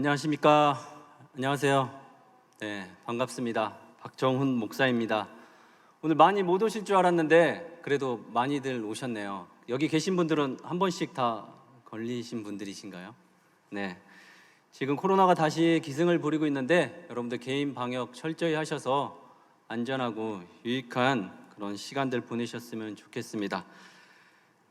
안녕하십니까? 안녕하세요. 네, 반갑습니다. 박정훈 목사입니다. 오늘 많이 못 오실 줄 알았는데 그래도 많이들 오셨네요. 여기 계신 분들은 한 번씩 다 걸리신 분들이신가요? 네. 지금 코로나가 다시 기승을 부리고 있는데 여러분들 개인 방역 철저히 하셔서 안전하고 유익한 그런 시간들 보내셨으면 좋겠습니다.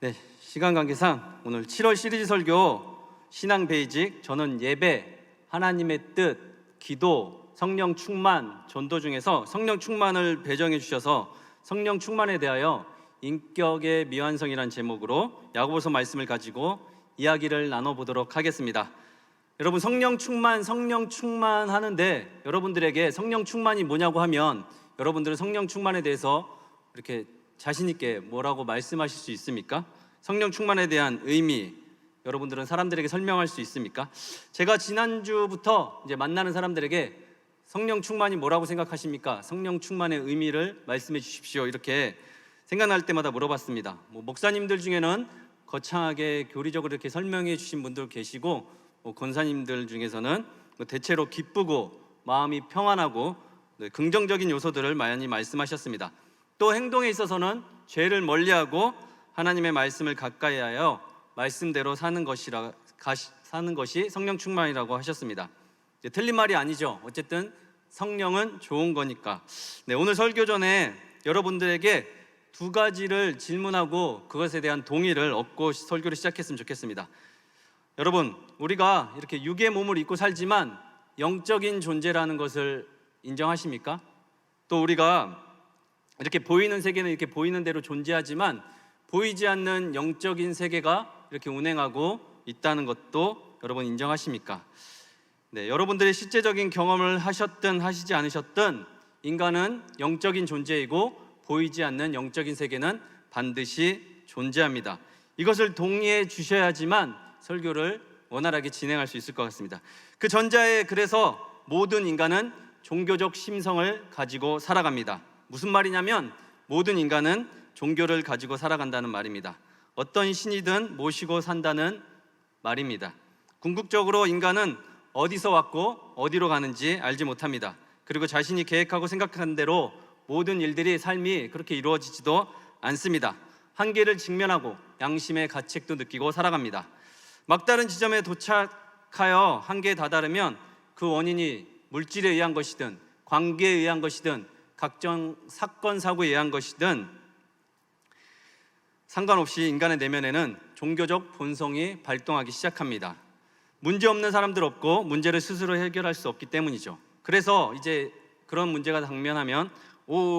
네, 시간 관계상 오늘 7월 시리즈 설교 신앙 베이직, 저는 예배, 하나님의 뜻, 기도, 성령 충만, 전도 중에서 성령 충만을 배정해 주셔서 성령 충만에 대하여 인격의 미완성이라는 제목으로 야고보서 말씀을 가지고 이야기를 나눠보도록 하겠습니다. 여러분, 성령 충만 하는데 여러분들에게 성령 충만이 뭐냐고 하면 여러분들은 성령 충만에 대해서 이렇게 자신 있게 뭐라고 말씀하실 수 있습니까? 성령 충만에 대한 의미, 여러분들은 사람들에게 설명할 수 있습니까? 제가 지난주부터 이제 만나는 사람들에게 성령 충만이 뭐라고 생각하십니까? 성령 충만의 의미를 말씀해 주십시오. 이렇게 생각날 때마다 물어봤습니다. 목사님들 중에는 거창하게 교리적으로 이렇게 설명해 주신 분들 계시고, 권사님들 중에서는 대체로 기쁘고 마음이 평안하고 긍정적인 요소들을 많이 말씀하셨습니다. 또 행동에 있어서는 죄를 멀리하고 하나님의 말씀을 가까이하여 말씀대로 사는 것이 성령 충만이라고 하셨습니다. 틀린 말이 아니죠. 어쨌든 성령은 좋은 거니까. 네, 오늘 설교 전에 여러분들에게 두 가지를 질문하고 그것에 대한 동의를 얻고 설교를 시작했으면 좋겠습니다. 여러분, 우리가 이렇게 육의 몸을 입고 살지만 영적인 존재라는 것을 인정하십니까? 또 우리가 이렇게 보이는 세계는 이렇게 보이는 대로 존재하지만 보이지 않는 영적인 세계가 이렇게 운행하고 있다는 것도 여러분 인정하십니까? 네, 여러분들의 실제적인 경험을 하셨든 하시지 않으셨든 인간은 영적인 존재이고 보이지 않는 영적인 세계는 반드시 존재합니다. 이것을 동의해 주셔야지만 설교를 원활하게 진행할 수 있을 것 같습니다. 그 전자에 그래서 모든 인간은 종교적 심성을 가지고 살아갑니다. 무슨 말이냐면 모든 인간은 종교를 가지고 살아간다는 말입니다. 어떤 신이든 모시고 산다는 말입니다. 궁극적으로 인간은 어디서 왔고 어디로 가는지 알지 못합니다. 그리고 자신이 계획하고 생각한 대로 모든 일들이 삶이 그렇게 이루어지지도 않습니다. 한계를 직면하고 양심의 가책도 느끼고 살아갑니다. 막다른 지점에 도착하여 한계에 다다르면 그 원인이 물질에 의한 것이든 관계에 의한 것이든 각종 사건 사고에 의한 것이든 상관없이 인간의 내면에는 종교적 본성이 발동하기 시작합니다. 문제없는 사람들 없고 문제를 스스로 해결할 수 없기 때문이죠. 그래서 이제 그런 문제가 당면하면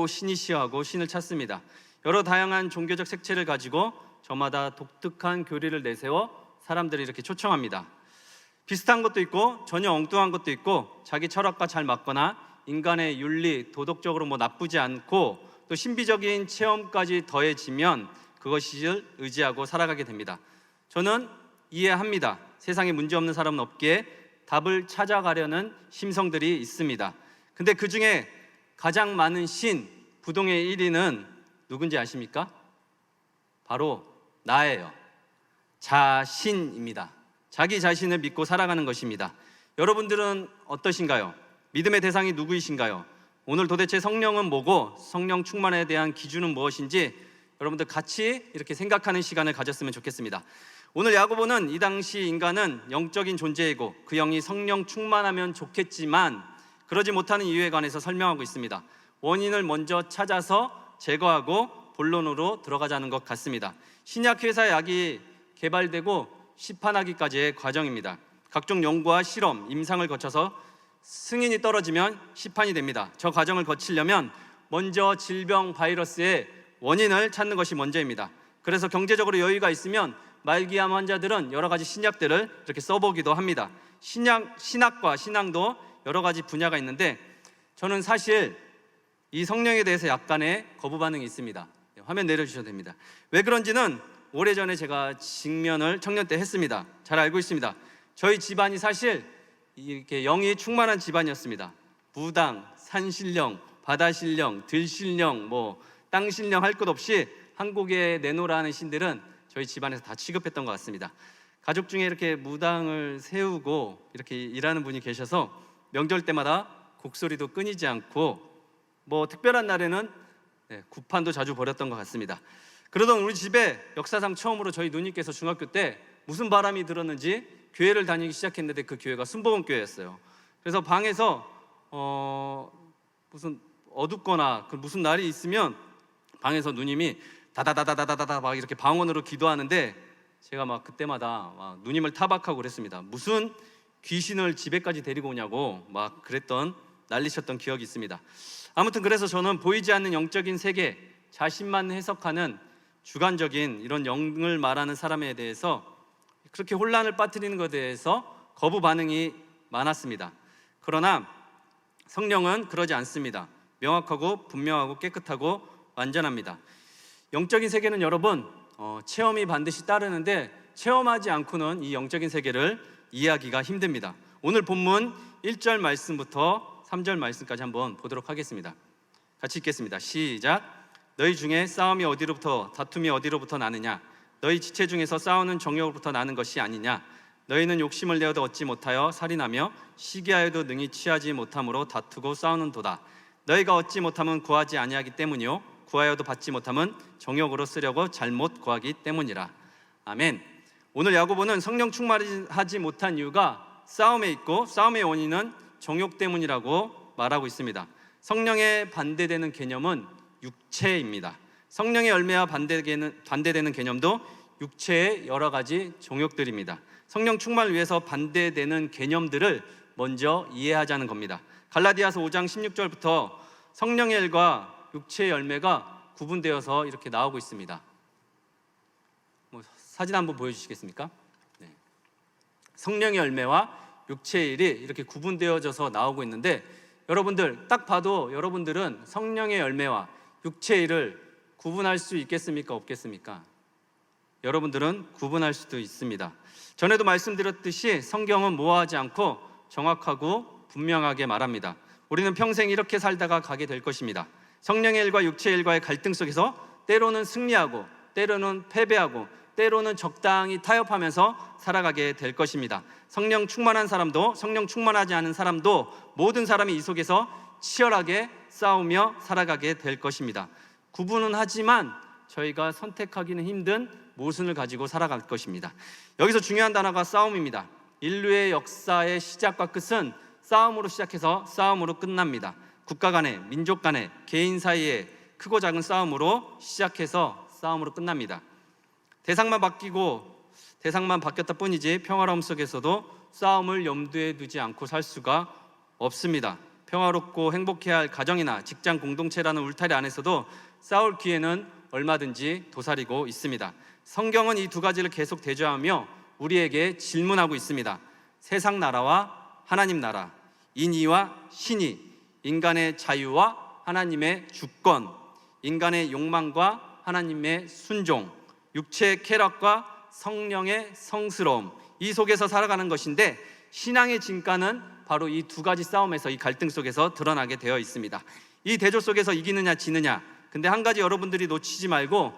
신이시하고 신을 찾습니다. 여러 다양한 종교적 색채를 가지고 저마다 독특한 교리를 내세워 사람들이 이렇게 초청합니다. 비슷한 것도 있고 전혀 엉뚱한 것도 있고 자기 철학과 잘 맞거나 인간의 윤리, 도덕적으로 나쁘지 않고 또 신비적인 체험까지 더해지면 그것을 의지하고 살아가게 됩니다. 저는 이해합니다. 세상에 문제없는 사람은 없기에 답을 찾아가려는 심성들이 있습니다. 근데 그 중에 가장 많은 신, 부동의 1위는 누군지 아십니까? 바로 나예요. 자신입니다. 자기 자신을 믿고 살아가는 것입니다. 여러분들은 어떠신가요? 믿음의 대상이 누구이신가요? 오늘 도대체 성령은 뭐고 성령 충만에 대한 기준은 무엇인지 여러분들 같이 이렇게 생각하는 시간을 가졌으면 좋겠습니다. 오늘 야고보는 이 당시 인간은 영적인 존재이고 그 영이 성령 충만하면 좋겠지만 그러지 못하는 이유에 관해서 설명하고 있습니다. 원인을 먼저 찾아서 제거하고 본론으로 들어가자는 것 같습니다. 신약회사의 약이 개발되고 시판하기까지의 과정입니다. 각종 연구와 실험, 임상을 거쳐서 승인이 떨어지면 시판이 됩니다. 저 과정을 거치려면 먼저 질병, 바이러스의 원인을 찾는 것이 먼저입니다. 그래서 경제적으로 여유가 있으면 말기암 환자들은 여러 가지 신약들을 이렇게 써보기도 합니다. 신학과 신앙도 여러 가지 분야가 있는데 저는 사실 이 성령에 대해서 약간의 거부 반응이 있습니다. 화면 내려주셔도 됩니다. 왜 그런지는 오래전에 제가 직면을 청년 때 했습니다. 잘 알고 있습니다. 저희 집안이 사실 이렇게 영이 충만한 집안이었습니다. 무당, 산신령, 바다신령, 들신령, 땅신령 할 것 없이 한국에 내놓으라는 신들은 저희 집안에서 다 취급했던 것 같습니다. 가족 중에 이렇게 무당을 세우고 이렇게 일하는 분이 계셔서 명절 때마다 곡소리도 끊이지 않고 뭐 특별한 날에는 구판도 자주 벌였던 것 같습니다. 그러던 우리 집에 역사상 처음으로 저희 누님께서 중학교 때 무슨 바람이 들었는지 교회를 다니기 시작했는데 그 교회가 순복음 교회였어요. 그래서 방에서 무슨 어둡거나 무슨 날이 있으면 방에서 누님이 다다다다다다다 막 이렇게 방언으로 기도하는데 제가 막 그때마다 막 누님을 타박하고 그랬습니다. 무슨 귀신을 집에까지 데리고 오냐고 막 그랬던 난리쳤던 기억이 있습니다. 아무튼 그래서 저는 보이지 않는 영적인 세계, 자신만 해석하는 주관적인 이런 영을 말하는 사람에 대해서 그렇게 혼란을 빠뜨리는 것에 대해서 거부 반응이 많았습니다. 그러나 성령은 그러지 않습니다. 명확하고 분명하고 깨끗하고 완전합니다. 영적인 세계는 여러분 체험이 반드시 따르는데 체험하지 않고는 이 영적인 세계를 이해하기가 힘듭니다. 오늘 본문 1절 말씀부터 3절 말씀까지 한번 보도록 하겠습니다. 같이 읽겠습니다. 시작. 너희 중에 싸움이 어디로부터 다툼이 어디로부터 나느냐? 너희 지체 중에서 싸우는 정욕으로부터 나는 것이 아니냐? 너희는 욕심을 내어도 얻지 못하여 살인하며 시기하여도 능히 취하지 못함으로 다투고 싸우는도다. 너희가 얻지 못함은 구하지 아니하기 때문이요 구하여도 받지 못함은 정욕으로 쓰려고 잘못 구하기 때문이라. 아멘. 오늘 야고보는 성령 충만하지 못한 이유가 싸움에 있고 싸움의 원인은 정욕 때문이라고 말하고 있습니다. 성령에 반대되는 개념은 육체입니다. 성령의 열매와 반대되는 개념도 육체의 여러 가지 정욕들입니다. 성령 충만을 위해서 반대되는 개념들을 먼저 이해하자는 겁니다. 갈라디아서 5장 16절부터 성령의 일과 육체의 열매가 구분되어서 이렇게 나오고 있습니다. 사진 한번 보여주시겠습니까? 네. 성령의 열매와 육체의 일이 이렇게 구분되어져서 나오고 있는데 여러분들 딱 봐도 여러분들은 성령의 열매와 육체의 일을 구분할 수 있겠습니까? 없겠습니까? 여러분들은 구분할 수도 있습니다. 전에도 말씀드렸듯이 성경은 모호하지 않고 정확하고 분명하게 말합니다. 우리는 평생 이렇게 살다가 가게 될 것입니다. 성령의 일과 육체의 일과의 갈등 속에서 때로는 승리하고 때로는 패배하고 때로는 적당히 타협하면서 살아가게 될 것입니다. 성령 충만한 사람도 성령 충만하지 않은 사람도 모든 사람이 이 속에서 치열하게 싸우며 살아가게 될 것입니다. 구분은 하지만 저희가 선택하기는 힘든 모순을 가지고 살아갈 것입니다. 여기서 중요한 단어가 싸움입니다. 인류의 역사의 시작과 끝은 싸움으로 시작해서 싸움으로 끝납니다. 국가 간에, 민족 간에, 개인 사이에 크고 작은 싸움으로 시작해서 싸움으로 끝납니다. 대상만 바뀌었다 뿐이지 평화로움 속에서도 싸움을 염두에 두지 않고 살 수가 없습니다. 평화롭고 행복해야 할 가정이나 직장 공동체라는 울타리 안에서도 싸울 기회는 얼마든지 도사리고 있습니다. 성경은 이 두 가지를 계속 대조하며 우리에게 질문하고 있습니다. 세상 나라와 하나님 나라, 인의와 신의, 인간의 자유와 하나님의 주권, 인간의 욕망과 하나님의 순종, 육체의 쾌락과 성령의 성스러움, 이 속에서 살아가는 것인데 신앙의 진가는 바로 이 두 가지 싸움에서 이 갈등 속에서 드러나게 되어 있습니다. 이 대조 속에서 이기느냐 지느냐, 근데 한 가지 여러분들이 놓치지 말고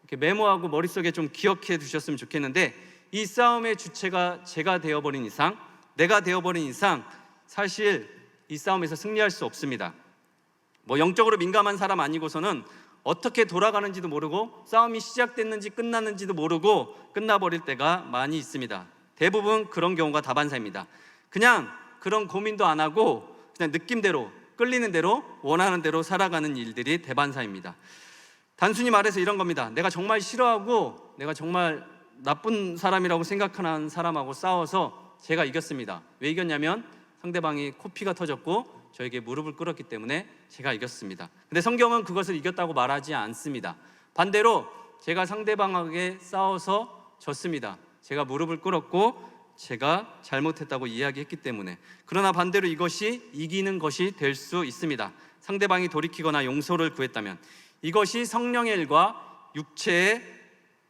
이렇게 메모하고 머릿속에 좀 기억해 두셨으면 좋겠는데 이 싸움의 주체가 제가 되어버린 이상, 내가 되어버린 이상 사실 이 싸움에서 승리할 수 없습니다. 영적으로 민감한 사람 아니고서는 어떻게 돌아가는지도 모르고 싸움이 시작됐는지 끝났는지도 모르고 끝나버릴 때가 많이 있습니다. 대부분 그런 경우가 다반사입니다. 그냥 그런 고민도 안 하고 그냥 느낌대로 끌리는 대로 원하는 대로 살아가는 일들이 대반사입니다. 단순히 말해서 이런 겁니다. 내가 정말 싫어하고 내가 정말 나쁜 사람이라고 생각하는 사람하고 싸워서 제가 이겼습니다. 왜 이겼냐면 상대방이 코피가 터졌고 저에게 무릎을 꿇었기 때문에 제가 이겼습니다. 근데 성경은 그것을 이겼다고 말하지 않습니다. 반대로 제가 상대방에게 싸워서 졌습니다. 제가 무릎을 꿇었고 제가 잘못했다고 이야기했기 때문에. 그러나 반대로 이것이 이기는 것이 될 수 있습니다. 상대방이 돌이키거나 용서를 구했다면. 이것이 성령의 일과 육체의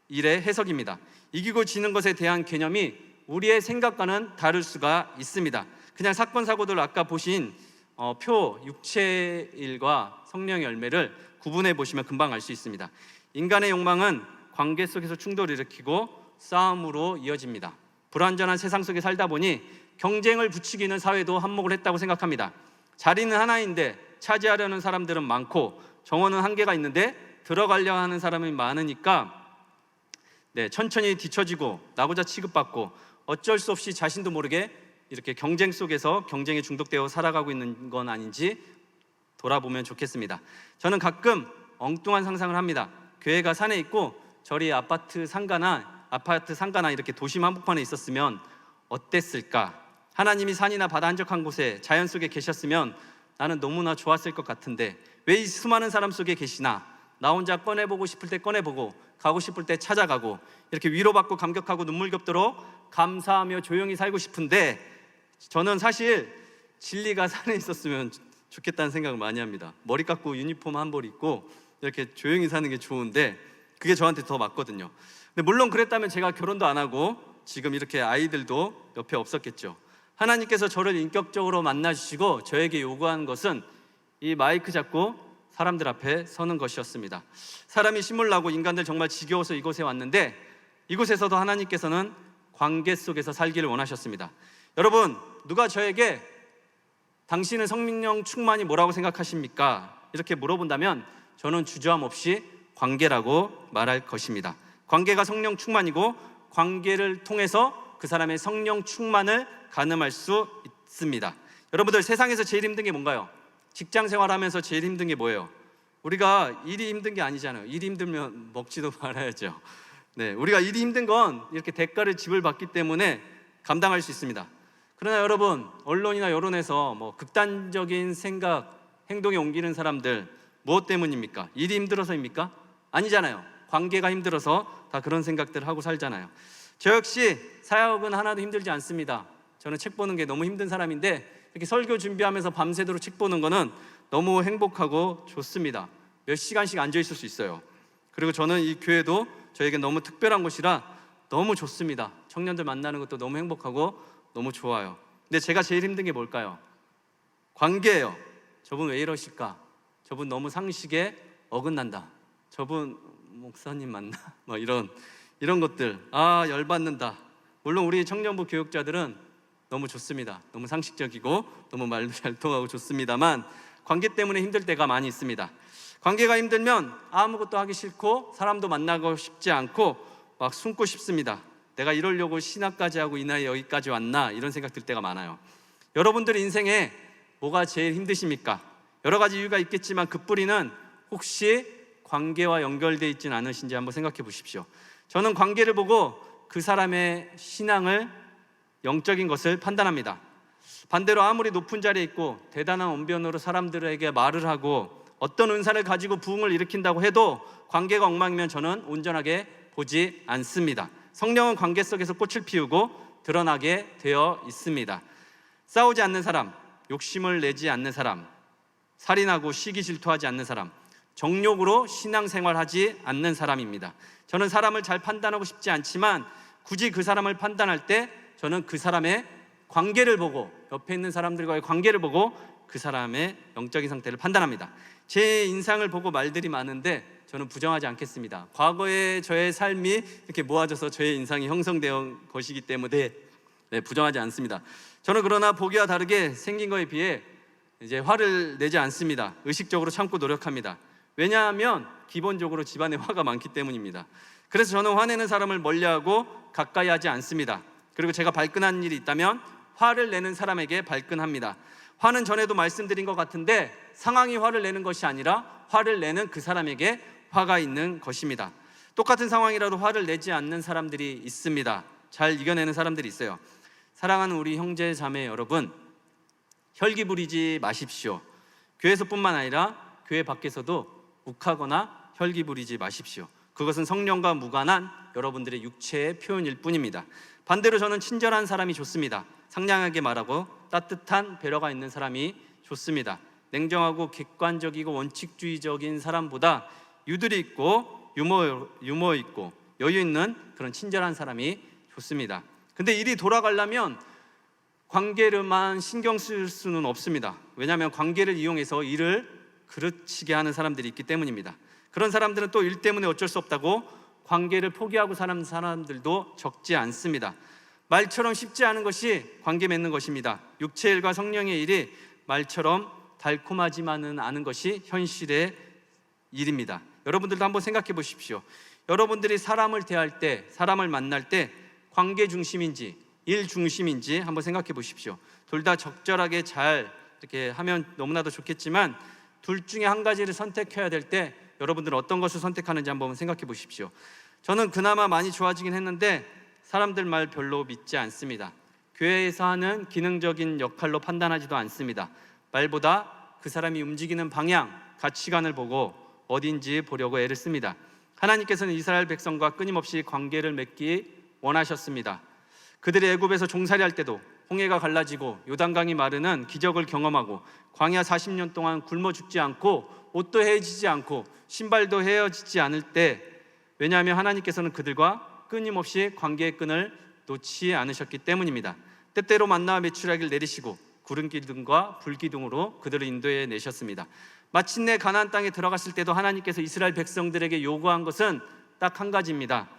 일의 해석입니다. 이기고 지는 것에 대한 개념이 우리의 생각과는 다를 수가 있습니다. 그냥 사건 사고들 아까 보신 육체의 일과 성령의 열매를 구분해 보시면 금방 알 수 있습니다. 인간의 욕망은 관계 속에서 충돌을 일으키고 싸움으로 이어집니다. 불완전한 세상 속에 살다 보니 경쟁을 부추기는 사회도 한몫을 했다고 생각합니다. 자리는 하나인데 차지하려는 사람들은 많고 정원은 한계가 있는데 들어가려 하는 사람이 많으니까 천천히 뒤처지고 나고자 취급받고 어쩔 수 없이 자신도 모르게 이렇게 경쟁 속에서 경쟁에 중독되어 살아가고 있는 건 아닌지 돌아보면 좋겠습니다. 저는 가끔 엉뚱한 상상을 합니다. 교회가 산에 있고 절이 아파트 상가나 이렇게 도심 한복판에 있었으면 어땠을까? 하나님이 산이나 바다 한적한 곳에 자연 속에 계셨으면 나는 너무나 좋았을 것 같은데 왜 이 수많은 사람 속에 계시나? 나 혼자 꺼내보고 싶을 때 꺼내보고 가고 싶을 때 찾아가고 이렇게 위로받고 감격하고 눈물 겹도록 감사하며 조용히 살고 싶은데 저는 사실 진리가 산에 있었으면 좋겠다는 생각을 많이 합니다. 머리 깎고 유니폼 한 벌 입고 이렇게 조용히 사는 게 좋은데 그게 저한테 더 맞거든요. 근데 물론 그랬다면 제가 결혼도 안 하고 지금 이렇게 아이들도 옆에 없었겠죠. 하나님께서 저를 인격적으로 만나주시고 저에게 요구한 것은 이 마이크 잡고 사람들 앞에 서는 것이었습니다. 사람이 신물나고 인간들 정말 지겨워서 이곳에 왔는데 이곳에서도 하나님께서는 관계 속에서 살기를 원하셨습니다. 여러분, 누가 저에게 당신은 성령 충만이 뭐라고 생각하십니까? 이렇게 물어본다면 저는 주저함 없이 관계라고 말할 것입니다. 관계가 성령 충만이고 관계를 통해서 그 사람의 성령 충만을 가늠할 수 있습니다. 여러분들, 세상에서 제일 힘든 게 뭔가요? 직장 생활하면서 제일 힘든 게 뭐예요? 우리가 일이 힘든 게 아니잖아요. 일이 힘들면 먹지도 말아야죠. 우리가 일이 힘든 건 이렇게 대가를 지불받기 때문에 감당할 수 있습니다. 그러나 여러분, 언론이나 여론에서 극단적인 생각, 행동에 옮기는 사람들 무엇 때문입니까? 일이 힘들어서입니까? 아니잖아요. 관계가 힘들어서 다 그런 생각들을 하고 살잖아요. 저 역시 사역은 하나도 힘들지 않습니다. 저는 책 보는 게 너무 힘든 사람인데 이렇게 설교 준비하면서 밤새도록 책 보는 거는 너무 행복하고 좋습니다. 몇 시간씩 앉아 있을 수 있어요. 그리고 저는 이 교회도 저에게 너무 특별한 곳이라 너무 좋습니다. 청년들 만나는 것도 너무 행복하고 너무 좋아요. 근데 제가 제일 힘든 게 뭘까요? 관계예요. 저분 왜 이러실까? 저분 너무 상식에 어긋난다. 저분 목사님 맞나? 이런 것들, 열받는다. 물론 우리 청년부 교육자들은 너무 좋습니다. 너무 상식적이고 너무 말도 잘 통하고 좋습니다만 관계 때문에 힘들 때가 많이 있습니다. 관계가 힘들면 아무것도 하기 싫고 사람도 만나고 싶지 않고 막 숨고 싶습니다. 내가 이러려고 신학까지 하고 이 나이에 여기까지 왔나? 이런 생각 들 때가 많아요. 여러분들 인생에 뭐가 제일 힘드십니까? 여러 가지 이유가 있겠지만 그 뿌리는 혹시 관계와 연결되어 있지는 않으신지 한번 생각해 보십시오. 저는 관계를 보고 그 사람의 신앙을, 영적인 것을 판단합니다. 반대로 아무리 높은 자리에 있고 대단한 언변으로 사람들에게 말을 하고 어떤 은사를 가지고 부흥을 일으킨다고 해도 관계가 엉망이면 저는 온전하게 보지 않습니다. 성령은 관계 속에서 꽃을 피우고 드러나게 되어 있습니다. 싸우지 않는 사람, 욕심을 내지 않는 사람, 살인하고 시기 질투하지 않는 사람, 정욕으로 신앙생활하지 않는 사람입니다. 저는 사람을 잘 판단하고 싶지 않지만 굳이 그 사람을 판단할 때 저는 그 사람의 관계를 보고, 옆에 있는 사람들과의 관계를 보고 그 사람의 영적인 상태를 판단합니다. 제 인상을 보고 말들이 많은데 저는 부정하지 않겠습니다. 과거의 저의 삶이 이렇게 모아져서 저의 인상이 형성된 것이기 때문에 부정하지 않습니다. 저는 그러나 보기와 다르게 생긴 거에 비해 이제 화를 내지 않습니다. 의식적으로 참고 노력합니다. 왜냐하면 기본적으로 집안에 화가 많기 때문입니다. 그래서 저는 화내는 사람을 멀리하고 가까이 하지 않습니다. 그리고 제가 발끈한 일이 있다면 화를 내는 사람에게 발끈합니다. 화는 전에도 말씀드린 것 같은데 상황이 화를 내는 것이 아니라 화를 내는 그 사람에게 화가 있는 것입니다. 똑같은 상황이라도 화를 내지 않는 사람들이 있습니다. 잘 이겨내는 사람들이 있어요. 사랑하는 우리 형제 자매 여러분, 혈기 부리지 마십시오. 교회에서뿐만 아니라 교회 밖에서도 욱하거나 혈기 부리지 마십시오. 그것은 성령과 무관한 여러분들의 육체의 표현일 뿐입니다. 반대로 저는 친절한 사람이 좋습니다. 상냥하게 말하고 따뜻한 배려가 있는 사람이 좋습니다. 냉정하고 객관적이고 원칙주의적인 사람보다 유두리 있고 유머 있고 여유 있는 그런 친절한 사람이 좋습니다. 근데 일이 돌아가려면 관계를만 신경 쓸 수는 없습니다. 왜냐하면 관계를 이용해서 일을 그르치게 하는 사람들이 있기 때문입니다. 그런 사람들은 또 일 때문에 어쩔 수 없다고 관계를 포기하고 사는 사람들도 적지 않습니다. 말처럼 쉽지 않은 것이 관계 맺는 것입니다. 육체의 일과 성령의 일이 말처럼 달콤하지만은 않은 것이 현실의 일입니다. 여러분들도 한번 생각해 보십시오. 여러분들이 사람을 대할 때, 사람을 만날 때 관계 중심인지 일 중심인지 한번 생각해 보십시오. 둘 다 적절하게 잘 이렇게 하면 너무나도 좋겠지만 둘 중에 한 가지를 선택해야 될 때 여러분들은 어떤 것을 선택하는지 한번 생각해 보십시오. 저는 그나마 많이 좋아지긴 했는데 사람들 말 별로 믿지 않습니다. 교회에서 하는 기능적인 역할로 판단하지도 않습니다. 말보다 그 사람이 움직이는 방향, 가치관을 보고 어딘지 보려고 애를 씁니다. 하나님께서는 이스라엘 백성과 끊임없이 관계를 맺기 원하셨습니다. 그들이 애굽에서 종살이할 때도 홍해가 갈라지고 요단강이 마르는 기적을 경험하고 광야 40년 동안 굶어 죽지 않고 옷도 헤어지지 않고 신발도 헤어지지 않을 때, 왜냐하면 하나님께서는 그들과 끊임없이 관계의 끈을 놓지 않으셨기 때문입니다. 때때로 만나와 메추라기를 내리시고 구름 기둥과 불 기둥으로 그들을 인도해 내셨습니다. 마침내 가나안 땅에 들어갔을 때도 하나님께서 이스라엘 백성들에게 요구한 것은 딱 한 가지입니다.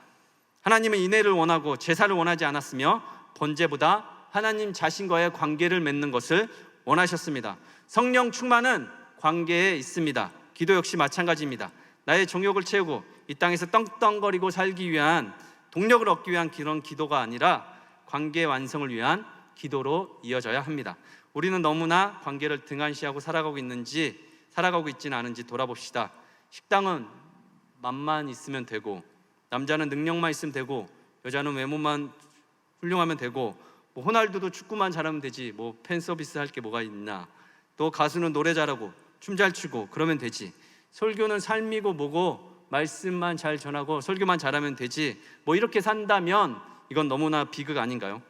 하나님은 인애를 원하고 제사를 원하지 않았으며 번제보다 하나님 자신과의 관계를 맺는 것을 원하셨습니다. 성령 충만은 관계에 있습니다. 기도 역시 마찬가지입니다. 나의 정욕을 채우고 이 땅에서 떵떵거리고 살기 위한 동력을 얻기 위한 그런 기도가 아니라 관계 완성을 위한 기도로 이어져야 합니다. 우리는 너무나 관계를 등한시하고 살아가고 있지는 않은지 돌아봅시다. 식당은 맛만 있으면 되고, 남자는 능력만 있으면 되고, 여자는 외모만 훌륭하면 되고, 뭐 호날두도 축구만 잘하면 되지, 뭐 팬 서비스 할 게 뭐가 있나, 또 가수는 노래 잘하고 춤 잘 추고 그러면 되지, 설교는 삶이고 뭐고 말씀만 잘 전하고 설교만 잘하면 되지, 뭐 이렇게 산다면 이건 너무나 비극 아닌가요?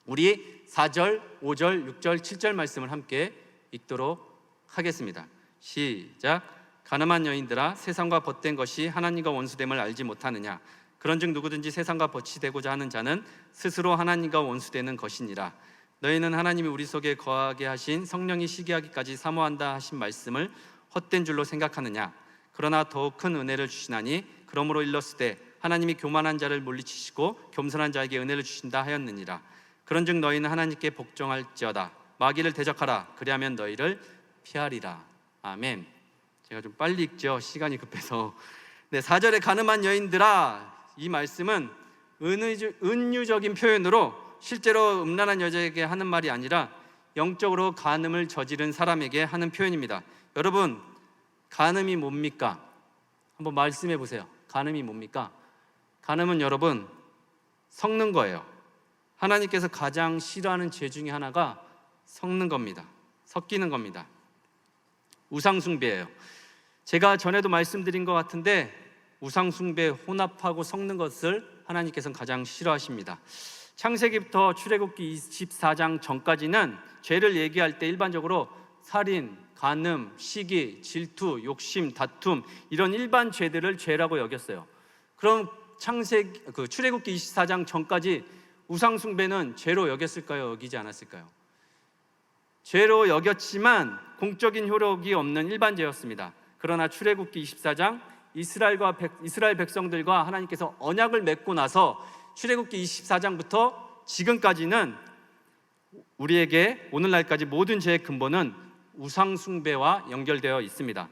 우리 4절, 5절, 6절, 7절 말씀을 함께 읽도록 하겠습니다. 시작. 가늠한 여인들아, 세상과 벗된 것이 하나님과 원수됨을 알지 못하느냐? 그런즉 누구든지 세상과 벗이 되고자 하는 자는 스스로 하나님과 원수되는 것이니라. 너희는 하나님이 우리 속에 거하게 하신 성령이 시기하기까지 사모한다 하신 말씀을 헛된 줄로 생각하느냐? 그러나 더욱 큰 은혜를 주시나니 그러므로 일렀으되 하나님이 교만한 자를 물리치시고 겸손한 자에게 은혜를 주신다 하였느니라. 그런즉 너희는 하나님께 복종할지어다. 마귀를 대적하라. 그리하면 너희를 피하리라. 아멘. 제가 좀 빨리 읽죠, 시간이 급해서. 네, 4절에 가늠한 여인들아, 이 말씀은 은유적인 표현으로 실제로 음란한 여자에게 하는 말이 아니라 영적으로 간음을 저지른 사람에게 하는 표현입니다. 여러분, 간음이 뭡니까? 한번 말씀해 보세요. 간음이 뭡니까? 간음은 여러분, 섞는 거예요. 하나님께서 가장 싫어하는 죄 중에 하나가 섞는 겁니다. 섞이는 겁니다. 우상숭배예요. 제가 전에도 말씀드린 것 같은데 우상숭배, 혼합하고 섞는 것을 하나님께서는 가장 싫어하십니다. 창세기부터 출애굽기 24장 전까지는 죄를 얘기할 때 일반적으로 살인, 간음, 시기, 질투, 욕심, 다툼, 이런 일반 죄들을 죄라고 여겼어요. 그럼 출애굽기 24장 전까지 우상숭배는 죄로 여겼을까요? 여기지 않았을까요? 죄로 여겼지만 공적인 효력이 없는 일반 죄였습니다. 그러나 출애굽기 24장 이스라엘 백성들과 하나님께서 언약을 맺고 나서 출애굽기 24장부터 지금까지는 우리에게 오늘날까지 모든 죄의 근본은 우상숭배와 연결되어 있습니다.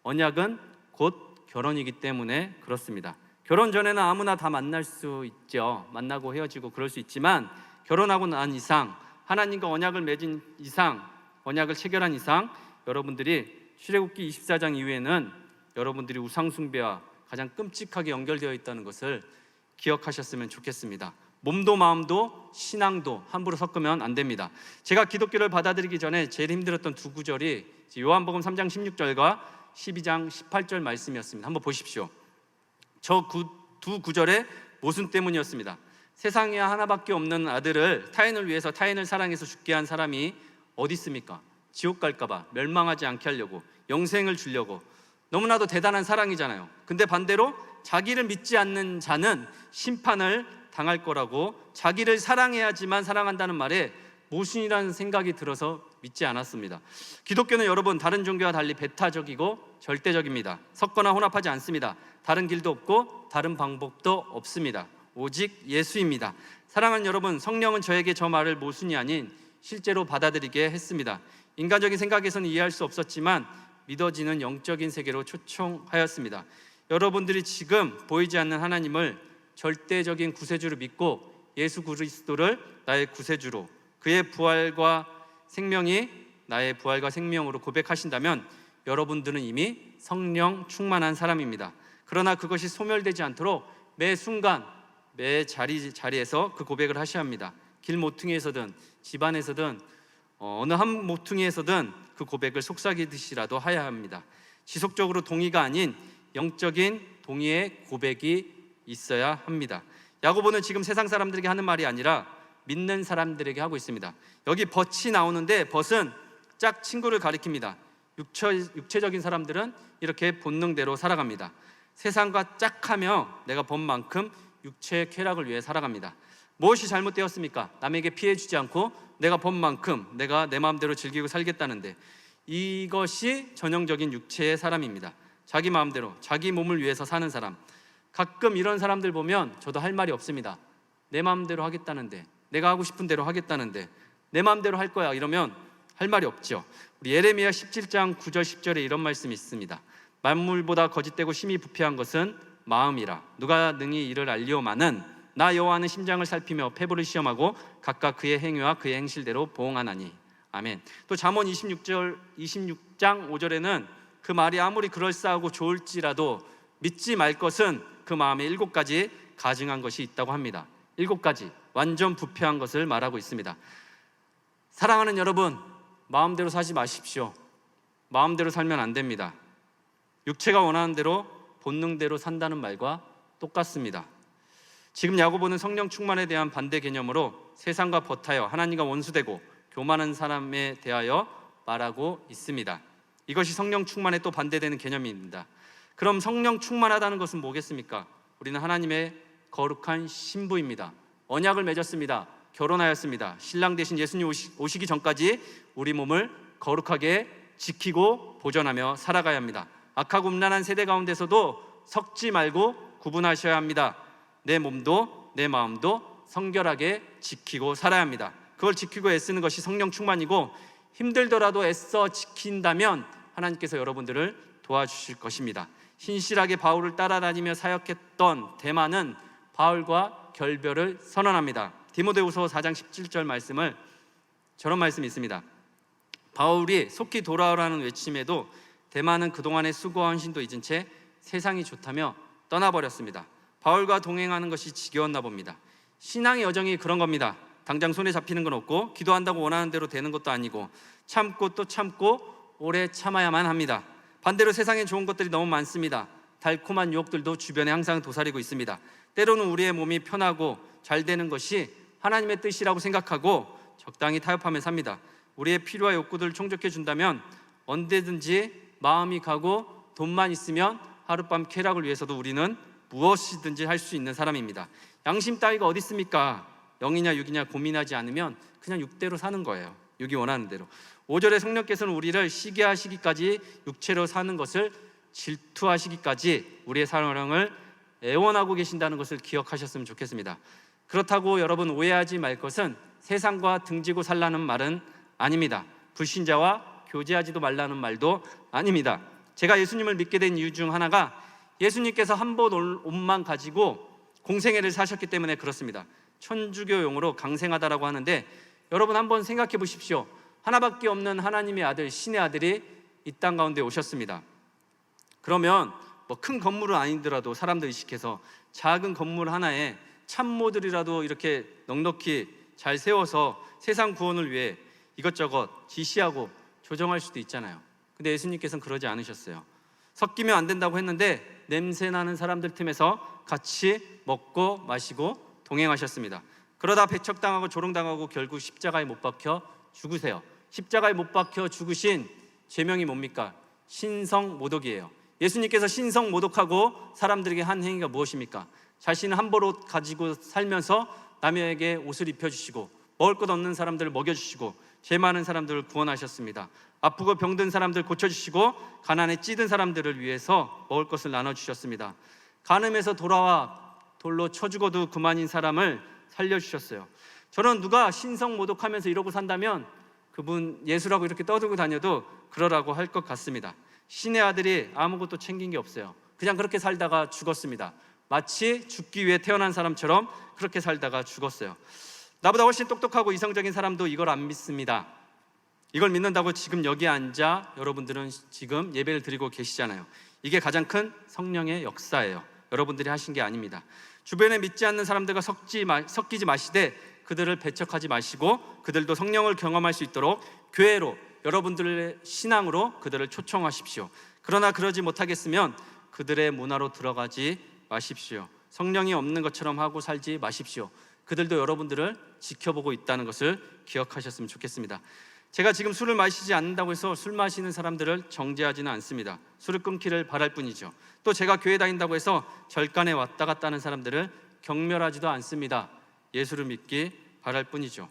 언약은 곧 결혼이기 때문에 그렇습니다. 결혼 전에는 아무나 다 만날 수 있죠. 만나고 헤어지고 그럴 수 있지만 결혼하고 난 이상, 하나님과 언약을 맺은 이상, 언약을 체결한 이상, 여러분들이 출애굽기 24장 이후에는 여러분들이 우상숭배와 가장 끔찍하게 연결되어 있다는 것을 기억하셨으면 좋겠습니다. 몸도 마음도 신앙도 함부로 섞으면 안 됩니다. 제가 기독교를 받아들이기 전에 제일 힘들었던 두 구절이 요한복음 3장 16절과 12장 18절 말씀이었습니다. 한번 보십시오. 저 두 구절의 모순 때문이었습니다. 세상에 하나밖에 없는 아들을 타인을 위해서, 타인을 사랑해서 죽게 한 사람이 어디 있습니까? 지옥 갈까봐, 멸망하지 않게 하려고, 영생을 주려고. 너무나도 대단한 사랑이잖아요. 근데 반대로 자기를 믿지 않는 자는 심판을 당할 거라고, 자기를 사랑해야지만 사랑한다는 말에 모순이라는 생각이 들어서 믿지 않았습니다. 기독교는 여러분 다른 종교와 달리 배타적이고 절대적입니다. 섞거나 혼합하지 않습니다. 다른 길도 없고 다른 방법도 없습니다. 오직 예수입니다. 사랑하는 여러분, 성령은 저에게 저 말을 모순이 아닌 실제로 받아들이게 했습니다. 인간적인 생각에서는 이해할 수 없었지만 믿어지는 영적인 세계로 초청하였습니다. 여러분들이 지금 보이지 않는 하나님을 절대적인 구세주로 믿고 예수 그리스도를 나의 구세주로, 그의 부활과 생명이 나의 부활과 생명으로 고백하신다면 여러분들은 이미 성령 충만한 사람입니다. 그러나 그것이 소멸되지 않도록 매 순간 매 자리에서 그 고백을 하셔야 합니다. 길 모퉁이에서든 집안에서든 어느 한 모퉁이에서든 그 고백을 속삭이듯이라도 해야 합니다. 지속적으로 동의가 아닌 영적인 동의의 고백이 있어야 합니다. 야고보는 지금 세상 사람들에게 하는 말이 아니라 믿는 사람들에게 하고 있습니다. 여기 벗이 나오는데 벗은 짝 친구를 가리킵니다. 육체적인 사람들은 이렇게 본능대로 살아갑니다. 세상과 짝하며 내가 본 만큼 육체의 쾌락을 위해 살아갑니다. 무엇이 잘못되었습니까? 남에게 피해 주지 않고 내가 본 만큼 내가 내 마음대로 즐기고 살겠다는데, 이것이 전형적인 육체의 사람입니다. 자기 마음대로 자기 몸을 위해서 사는 사람. 가끔 이런 사람들 보면 저도 할 말이 없습니다. 내 마음대로 하겠다는데, 내가 하고 싶은 대로 하겠다는데, 내 마음대로 할 거야 이러면 할 말이 없죠. 우리 예레미야 17장 9절 10절에 이런 말씀이 있습니다. 만물보다 거짓되고 심히 부패한 것은 마음이라. 누가 능히 이를 알리오마는 나 여호와는 심장을 살피며 폐부를 시험하고 각각 그의 행위와 그의 행실대로 보응하나니. 아멘. 또 잠언 26장 5절에는 그 말이 아무리 그럴싸하고 좋을지라도 믿지 말 것은 그 마음에 7가지 가증한 것이 있다고 합니다. 7가지 완전 부패한 것을 말하고 있습니다. 사랑하는 여러분, 마음대로 사지 마십시오. 마음대로 살면 안 됩니다. 육체가 원하는 대로 본능대로 산다는 말과 똑같습니다. 지금 야고보는 성령 충만에 대한 반대 개념으로 세상과 벗하여 하나님과 원수되고 교만한 사람에 대하여 말하고 있습니다. 이것이 성령 충만에 또 반대되는 개념입니다. 그럼 성령 충만하다는 것은 뭐겠습니까? 우리는 하나님의 거룩한 신부입니다. 언약을 맺었습니다. 결혼하였습니다. 신랑 대신 예수님 오시기 전까지 우리 몸을 거룩하게 지키고 보존하며 살아가야 합니다. 악하고 음란한 세대 가운데서도 섞지 말고 구분하셔야 합니다. 내 몸도 내 마음도 성결하게 지키고 살아야 합니다. 그걸 지키고 애쓰는 것이 성령 충만이고, 힘들더라도 애써 지킨다면 하나님께서 여러분들을 도와주실 것입니다. 신실하게 바울을 따라다니며 사역했던 데마는 바울과 결별을 선언합니다. 디모데후서 4장 17절 말씀을, 저런 말씀이 있습니다. 바울이 속히 돌아오라는 외침에도 데마는 그동안의 수고와 헌신도 잊은 채 세상이 좋다며 떠나버렸습니다. 바울과 동행하는 것이 지겨웠나 봅니다. 신앙의 여정이 그런 겁니다. 당장 손에 잡히는 건 없고, 기도한다고 원하는 대로 되는 것도 아니고, 참고 또 참고 오래 참아야만 합니다. 반대로 세상에 좋은 것들이 너무 많습니다. 달콤한 유혹들도 주변에 항상 도사리고 있습니다. 때로는 우리의 몸이 편하고 잘 되는 것이 하나님의 뜻이라고 생각하고 적당히 타협하며 삽니다. 우리의 필요와 욕구들을 충족해 준다면 언제든지 마음이 가고 돈만 있으면 하룻밤 쾌락을 위해서도 우리는 무엇이든지 할 수 있는 사람입니다. 양심 따위가 어디 있습니까? 영이냐 육이냐 고민하지 않으면 그냥 육대로 사는 거예요. 육이 원하는 대로. 5절에 성령께서는 우리를 시기하시기까지 육체로 사는 것을 질투하시기까지 우리의 사랑을 애원하고 계신다는 것을 기억하셨으면 좋겠습니다. 그렇다고 여러분 오해하지 말 것은 세상과 등지고 살라는 말은 아닙니다. 불신자와 교제하지도 말라는 말도 아닙니다. 제가 예수님을 믿게 된 이유 중 하나가 예수님께서 한 번 옷만 가지고 공생애를 사셨기 때문에 그렇습니다. 천주교 용어로 강생하다라고 하는데, 여러분 한번 생각해 보십시오. 하나밖에 없는 하나님의 아들, 신의 아들이 이 땅 가운데 오셨습니다. 그러면 뭐 큰 건물은 아니더라도 사람들 의식해서 작은 건물 하나에 참모들이라도 이렇게 넉넉히 잘 세워서 세상 구원을 위해 이것저것 지시하고 조정할 수도 있잖아요. 근데 예수님께서는 그러지 않으셨어요. 섞이면 안 된다고 했는데 냄새나는 사람들 틈에서 같이 먹고 마시고 동행하셨습니다. 그러다 배척당하고 조롱당하고 결국 십자가에 못 박혀 죽으세요. 십자가에 못 박혀 죽으신 죄명이 뭡니까? 신성모독이에요. 예수님께서 신성모독하고 사람들에게 한 행위가 무엇입니까? 자신은 한 벌 옷 가지고 살면서 남에게 옷을 입혀주시고 먹을 것 없는 사람들을 먹여주시고 죄 많은 사람들을 구원하셨습니다. 아프고 병든 사람들 고쳐주시고 가난에 찌든 사람들을 위해서 먹을 것을 나눠주셨습니다. 간음에서 돌아와 돌로 쳐 죽어도 그만인 사람을 살려주셨어요. 저는 누가 신성 모독하면서 이러고 산다면 그분 예수라고 이렇게 떠들고 다녀도 그러라고 할 것 같습니다. 신의 아들이 아무것도 챙긴 게 없어요. 그냥 그렇게 살다가 죽었습니다. 마치 죽기 위해 태어난 사람처럼 그렇게 살다가 죽었어요. 나보다 훨씬 똑똑하고 이성적인 사람도 이걸 안 믿습니다. 이걸 믿는다고 지금 여기에 앉아 여러분들은 지금 예배를 드리고 계시잖아요. 이게 가장 큰 성령의 역사예요. 여러분들이 하신 게 아닙니다. 주변에 믿지 않는 사람들과 섞이지 마시되 그들을 배척하지 마시고 그들도 성령을 경험할 수 있도록 교회로, 여러분들의 신앙으로 그들을 초청하십시오. 그러나 그러지 못하겠으면 그들의 문화로 들어가지 마십시오. 성령이 없는 것처럼 하고 살지 마십시오. 그들도 여러분들을 지켜보고 있다는 것을 기억하셨으면 좋겠습니다. 제가 지금 술을 마시지 않는다고 해서 술 마시는 사람들을 정죄하지는 않습니다. 술을 끊기를 바랄 뿐이죠. 또 제가 교회 다닌다고 해서 절간에 왔다 갔다 하는 사람들을 경멸하지도 않습니다. 예수를 믿기 바랄 뿐이죠.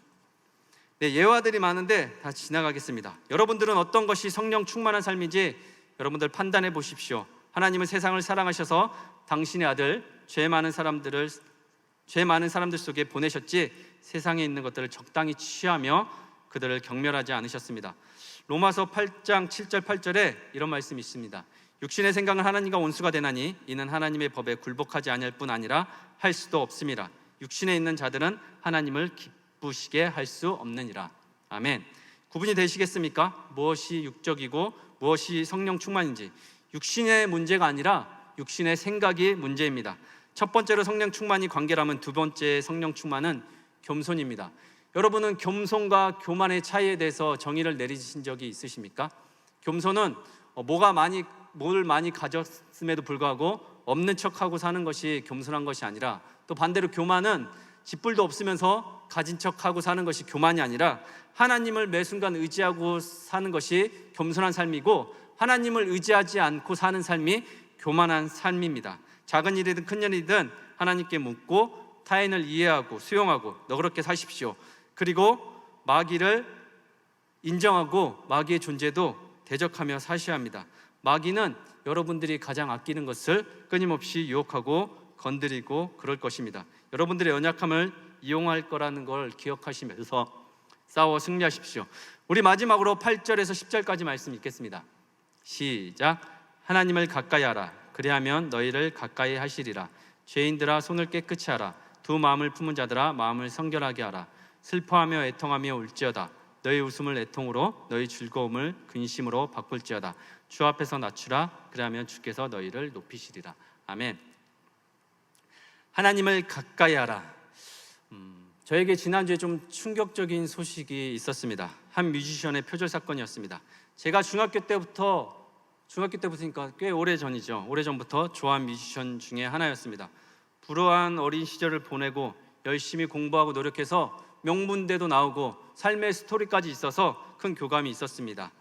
네, 예화들이 많은데 다 지나가겠습니다. 여러분들은 어떤 것이 성령 충만한 삶인지 여러분들 판단해 보십시오. 하나님은 세상을 사랑하셔서 당신의 아들 죄 많은 사람들 속에 보내셨지 세상에 있는 것들을 적당히 취하며 그들을 경멸하지 않으셨습니다. 로마서 8장 7절 8절에 이런 말씀이 있습니다. 육신의 생각은 하나님과 원수가 되나니 이는 하나님의 법에 굴복하지 아니할 뿐 아니라 할 수도 없습니다. 육신에 있는 자들은 하나님을 기쁘시게 할 수 없느니라. 아멘. 구분이 되시겠습니까? 무엇이 육적이고 무엇이 성령 충만인지. 육신의 문제가 아니라 육신의 생각이 문제입니다. 첫 번째로 성령 충만이 관계라면 두 번째 성령 충만은 겸손입니다. 여러분은 겸손과 교만의 차이에 대해서 정의를 내리신 적이 있으십니까? 겸손은 뭘 많이 가졌음에도 불구하고 없는 척하고 사는 것이 겸손한 것이 아니라, 또 반대로 교만은 쥐뿔도 없으면서 가진 척하고 사는 것이 교만이 아니라 하나님을 매 순간 의지하고 사는 것이 겸손한 삶이고, 하나님을 의지하지 않고 사는 삶이 교만한 삶입니다. 작은 일이든 큰 일이든 하나님께 묻고 타인을 이해하고 수용하고 너그럽게 사십시오. 그리고 마귀를 인정하고 마귀의 존재도 대적하며 사셔야 합니다. 마귀는 여러분들이 가장 아끼는 것을 끊임없이 유혹하고 건드리고 그럴 것입니다. 여러분들의 연약함을 이용할 거라는 걸 기억하시면서 싸워 승리하십시오. 우리 마지막으로 8절에서 10절까지 말씀 읽겠습니다. 시작. 하나님을 가까이 하라. 그리하면 너희를 가까이 하시리라. 죄인들아 손을 깨끗이 하라. 두 마음을 품은 자들아 마음을 성결하게 하라. 슬퍼하며 애통하며 울지어다. 너희 웃음을 애통으로 너희 즐거움을 근심으로 바꿀지어다. 주 앞에서 낮추라. 그리하면 주께서 너희를 높이시리라. 아멘. 하나님을 가까이 하라. 저에게 지난주에 좀 충격적인 소식이 있었습니다. 한 뮤지션의 표절 사건이었습니다. 제가 중학교 때부터니까 꽤 오래전이죠. 오래전부터 좋아하는 뮤지션 중에 하나였습니다. 불우한 어린 시절을 보내고 열심히 공부하고 노력해서 명문대도 나오고 삶의 스토리까지 있어서 큰 교감이 있었습니다.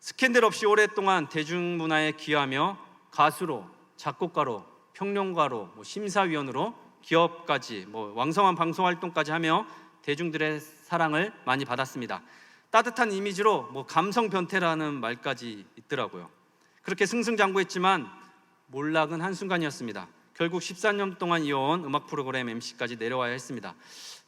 스캔들 없이 오랫동안 대중문화에 기여하며 가수로, 작곡가로, 평론가로, 심사위원으로, 기업까지 왕성한 방송활동까지 하며 대중들의 사랑을 많이 받았습니다. 따뜻한 이미지로 감성 변태라는 말까지 있더라고요. 그렇게 승승장구했지만 몰락은 한순간이었습니다. 결국 14년 동안 이어온 음악 프로그램 MC까지 내려와야 했습니다.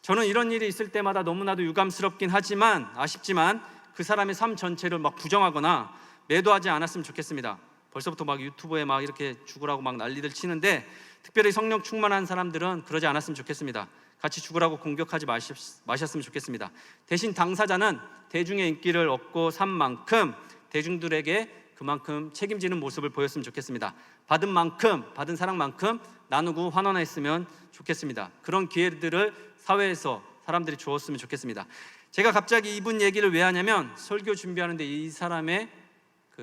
저는 이런 일이 있을 때마다 너무나도 유감스럽긴 하지만 아쉽지만 그 사람의 삶 전체를 부정하거나 매도하지 않았으면 좋겠습니다. 벌써부터 유튜브에 이렇게 죽으라고 난리들 치는데, 특별히 성령 충만한 사람들은 그러지 않았으면 좋겠습니다. 같이 죽으라고 공격하지 마셨으면 좋겠습니다. 대신 당사자는 대중의 인기를 얻고 산 만큼 대중들에게 그만큼 책임지는 모습을 보였으면 좋겠습니다. 받은 사랑만큼 나누고 환원했으면 좋겠습니다. 그런 기회들을 사회에서 사람들이 주었으면 좋겠습니다. 제가 갑자기 이분 얘기를 왜 하냐면, 설교 준비하는데 이 사람의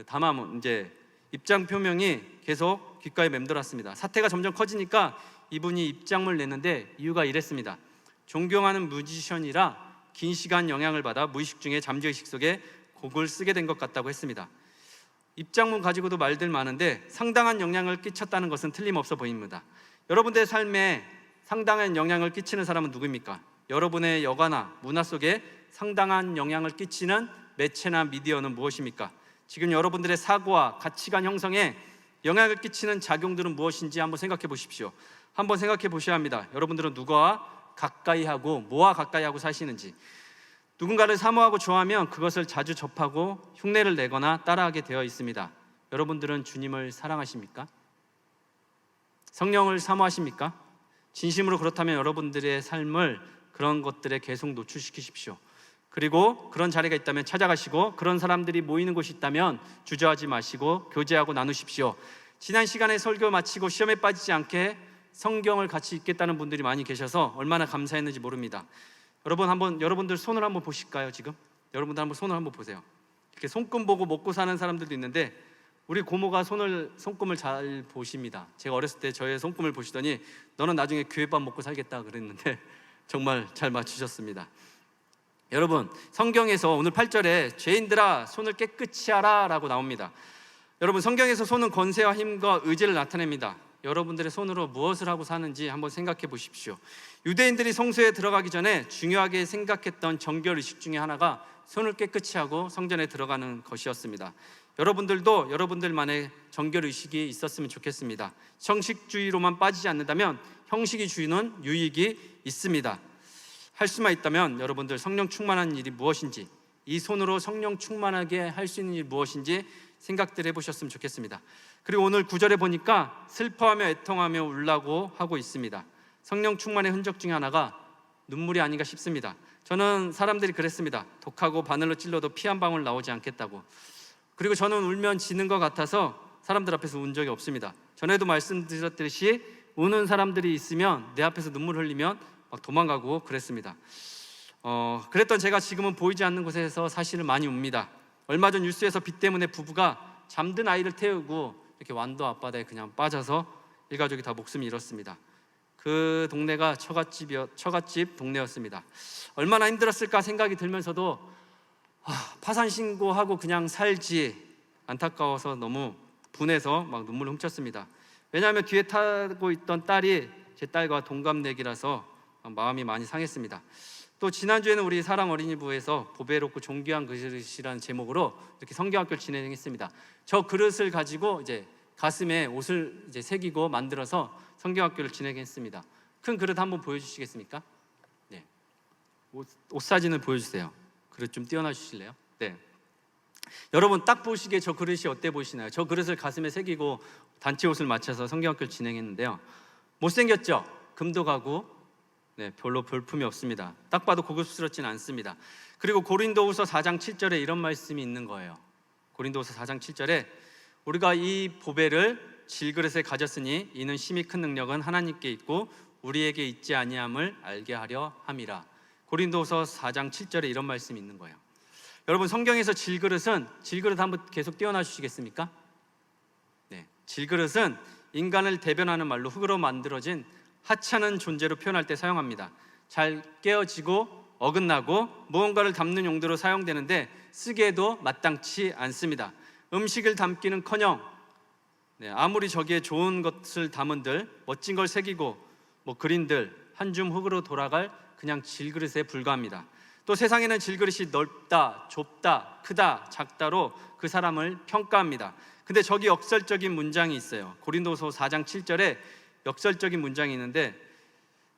담화문, 입장 표명이 계속 귓가에 맴돌았습니다. 사태가 점점 커지니까 이분이 입장문을 냈는데 이유가 이랬습니다. 존경하는 뮤지션이라 긴 시간 영향을 받아 무의식 중에 잠재의식 속에 곡을 쓰게 된 것 같다고 했습니다. 입장문 가지고도 말들 많은데 상당한 영향을 끼쳤다는 것은 틀림없어 보입니다. 여러분들의 삶에 상당한 영향을 끼치는 사람은 누구입니까? 여러분의 여가나 문화 속에 상당한 영향을 끼치는 매체나 미디어는 무엇입니까? 지금 여러분들의 사고와 가치관 형성에 영향을 끼치는 작용들은 무엇인지 한번 생각해 보십시오. 한번 생각해 보셔야 합니다. 여러분들은 누구와 가까이 하고 뭐와 가까이 하고 사시는지. 누군가를 사모하고 좋아하면 그것을 자주 접하고 흉내를 내거나 따라하게 되어 있습니다. 여러분들은 주님을 사랑하십니까? 성령을 사모하십니까? 진심으로 그렇다면 여러분들의 삶을 그런 것들에 계속 노출시키십시오. 그리고 그런 자리가 있다면 찾아가시고, 그런 사람들이 모이는 곳이 있다면 주저하지 마시고 교제하고 나누십시오. 지난 시간에 설교 마치고 시험에 빠지지 않게 성경을 같이 읽겠다는 분들이 많이 계셔서 얼마나 감사했는지 모릅니다. 여러분들 손을 한번 보실까요? 지금 여러분들 한번 손을 한번 보세요. 이렇게 손금 보고 먹고 사는 사람들도 있는데, 우리 고모가 손금을 잘 보십니다. 제가 어렸을 때 저의 손금을 보시더니 너는 나중에 교회밥 먹고 살겠다 그랬는데 정말 잘 맞추셨습니다. 여러분, 성경에서 오늘 8절에 죄인들아 손을 깨끗이 하라 라고 나옵니다. 여러분, 성경에서 손은 권세와 힘과 의지를 나타냅니다. 여러분들의 손으로 무엇을 하고 사는지 한번 생각해 보십시오. 유대인들이 성소에 들어가기 전에 중요하게 생각했던 정결의식 중에 하나가 손을 깨끗이 하고 성전에 들어가는 것이었습니다. 여러분들도 여러분들만의 정결의식이 있었으면 좋겠습니다. 형식주의로만 빠지지 않는다면 형식주의는 유익이 있습니다. 할 수만 있다면 여러분들 성령 충만한 일이 무엇인지, 이 손으로 성령 충만하게 할 수 있는 일이 무엇인지 생각들 해보셨으면 좋겠습니다. 그리고 오늘 9절에 보니까 슬퍼하며 애통하며 울라고 하고 있습니다. 성령 충만의 흔적 중에 하나가 눈물이 아닌가 싶습니다. 저는 사람들이 그랬습니다. 독하고 바늘로 찔러도 피 한 방울 나오지 않겠다고. 그리고 저는 울면 지는 것 같아서 사람들 앞에서 운 적이 없습니다. 전에도 말씀드렸듯이 우는 사람들이 있으면 내 앞에서 눈물 흘리면 막 도망가고 그랬습니다. 그랬던 제가 지금은 보이지 않는 곳에서 사실은 많이 웁니다. 얼마 전 뉴스에서 비 때문에 부부가 잠든 아이를 태우고 이렇게 완도 앞바다에 그냥 빠져서 일가족이 다 목숨을 잃었습니다. 그 동네가 처갓집 동네였습니다. 얼마나 힘들었을까 생각이 들면서도 파산 신고하고 그냥 살지 안타까워서 너무 분해서 막 눈물을 훔쳤습니다. 왜냐하면 뒤에 타고 있던 딸이 제 딸과 동갑내기라서 마음이 많이 상했습니다. 또 지난주에는 우리 사랑 어린이부에서 보배롭고 존귀한 그릇이라는 제목으로 이렇게 성경학교를 진행했습니다. 저 그릇을 가지고 이제 가슴에 옷을 이제 새기고 만들어서 성경학교를 진행했습니다. 큰 그릇 한번 보여주시겠습니까? 네, 옷 사진을 보여주세요. 그릇 좀 띄워놔 주실래요? 네. 여러분 딱 보시기에 저 그릇이 어때 보이시나요? 저 그릇을 가슴에 새기고 단체 옷을 맞춰서 성경학교를 진행했는데요. 못생겼죠? 금도 가고 별로 볼품이 없습니다. 딱 봐도 고급스럽지는 않습니다. 그리고 고린도후서 4장 7절에 이런 말씀이 있는 거예요. 고린도후서 4장 7절에 우리가 이 보배를 질그릇에 가졌으니 이는 심히 큰 능력은 하나님께 있고 우리에게 있지 아니함을 알게 하려 함이라. 고린도후서 4장 7절에 이런 말씀이 있는 거예요. 여러분, 성경에서 질그릇 한번 계속 띄워놔 주시겠습니까? 네, 질그릇은 인간을 대변하는 말로 흙으로 만들어진 하찮은 존재로 표현할 때 사용합니다. 잘 깨어지고 어긋나고 무언가를 담는 용도로 사용되는데 쓰기에도 마땅치 않습니다. 음식을 담기는커녕 아무리 저기에 좋은 것을 담은들 멋진 걸 새기고 그린들 한 줌 흙으로 돌아갈 그냥 질그릇에 불과합니다. 또 세상에는 질그릇이 넓다, 좁다, 크다, 작다로 그 사람을 평가합니다. 근데 저기 역설적인 문장이 있어요. 고린도서 4장 7절에 역설적인 문장이 있는데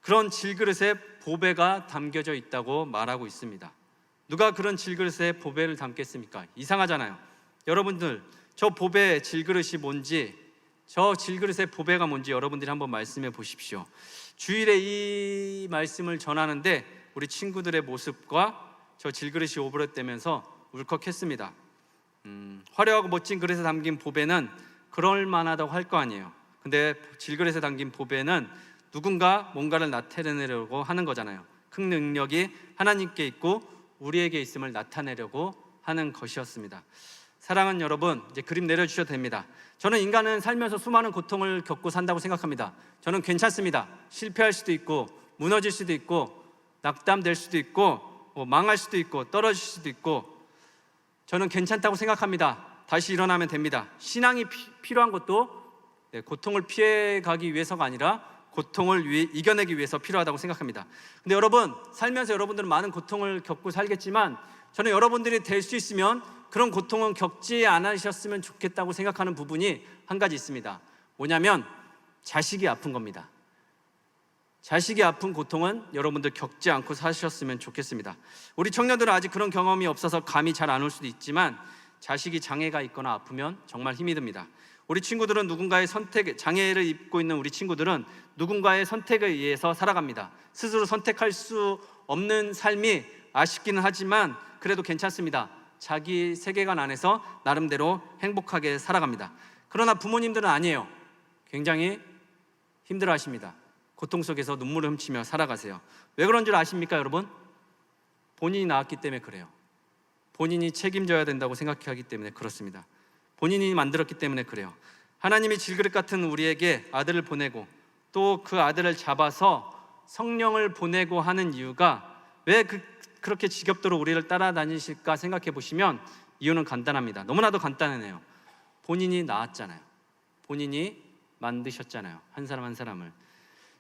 그런 질그릇에 보배가 담겨져 있다고 말하고 있습니다. 누가 그런 질그릇에 보배를 담겠습니까? 이상하잖아요. 여러분들, 저 보배 질그릇이 뭔지, 저 질그릇의 보배가 뭔지 여러분들이 한번 말씀해 보십시오. 주일에 이 말씀을 전하는데 우리 친구들의 모습과 저 질그릇이 오버랩되면서 울컥했습니다. 화려하고 멋진 그릇에 담긴 보배는 그럴 만하다고 할 거 아니에요. 근데 질그릇에 담긴 보배는 누군가 뭔가를 나타내려고 하는 거잖아요. 큰 능력이 하나님께 있고 우리에게 있음을 나타내려고 하는 것이었습니다. 사랑하는 여러분, 이제 그림 내려주셔도 됩니다. 저는 인간은 살면서 수많은 고통을 겪고 산다고 생각합니다. 저는 괜찮습니다. 실패할 수도 있고 무너질 수도 있고 낙담될 수도 있고 망할 수도 있고 떨어질 수도 있고 저는 괜찮다고 생각합니다. 다시 일어나면 됩니다. 신앙이 필요한 것도 고통을 피해가기 위해서가 아니라 고통을 이겨내기 위해서 필요하다고 생각합니다. 근데 여러분, 살면서 여러분들은 많은 고통을 겪고 살겠지만 저는 여러분들이 될 수 있으면 그런 고통은 겪지 않으셨으면 좋겠다고 생각하는 부분이 한 가지 있습니다. 뭐냐면 자식이 아픈 겁니다. 자식이 아픈 고통은 여러분들 겪지 않고 사셨으면 좋겠습니다. 우리 청년들은 아직 그런 경험이 없어서 감이 잘 안 올 수도 있지만 자식이 장애가 있거나 아프면 정말 힘이 듭니다. 우리 친구들은 누군가의 장애를 입고 있는 우리 친구들은 누군가의 선택에 의해서 살아갑니다. 스스로 선택할 수 없는 삶이 아쉽기는 하지만 그래도 괜찮습니다. 자기 세계관 안에서 나름대로 행복하게 살아갑니다. 그러나 부모님들은 아니에요. 굉장히 힘들어하십니다. 고통 속에서 눈물을 훔치며 살아가세요. 왜 그런 줄 아십니까, 여러분? 본인이 낳았기 때문에 그래요. 본인이 책임져야 된다고 생각하기 때문에 그렇습니다. 본인이 만들었기 때문에 그래요. 하나님이 질그릇 같은 우리에게 아들을 보내고 또 그 아들을 잡아서 성령을 보내고 하는 이유가 왜 그렇게 지겹도록 우리를 따라다니실까 생각해 보시면 이유는 간단합니다. 너무나도 간단하네요. 본인이 낳았잖아요. 본인이 만드셨잖아요. 한 사람 한 사람을.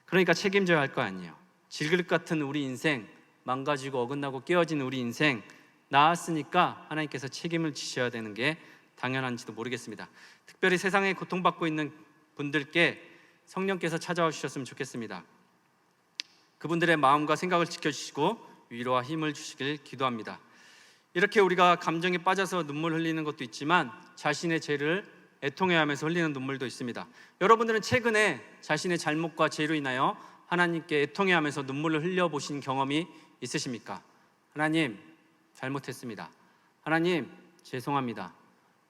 그러니까 책임져야 할 거 아니에요. 질그릇 같은 우리 인생, 망가지고 어긋나고 깨어진 우리 인생 낳았으니까 하나님께서 책임을 지셔야 되는 게 당연한지도 모르겠습니다. 특별히 세상에 고통받고 있는 분들께 성령께서 찾아오셨으면 좋겠습니다. 그분들의 마음과 생각을 지켜주시고 위로와 힘을 주시길 기도합니다. 이렇게 우리가 감정에 빠져서 눈물 흘리는 것도 있지만 자신의 죄를 애통해하면서 흘리는 눈물도 있습니다. 여러분들은 최근에 자신의 잘못과 죄로 인하여 하나님께 애통해하면서 눈물을 흘려보신 경험이 있으십니까? 하나님, 잘못했습니다. 하나님, 죄송합니다.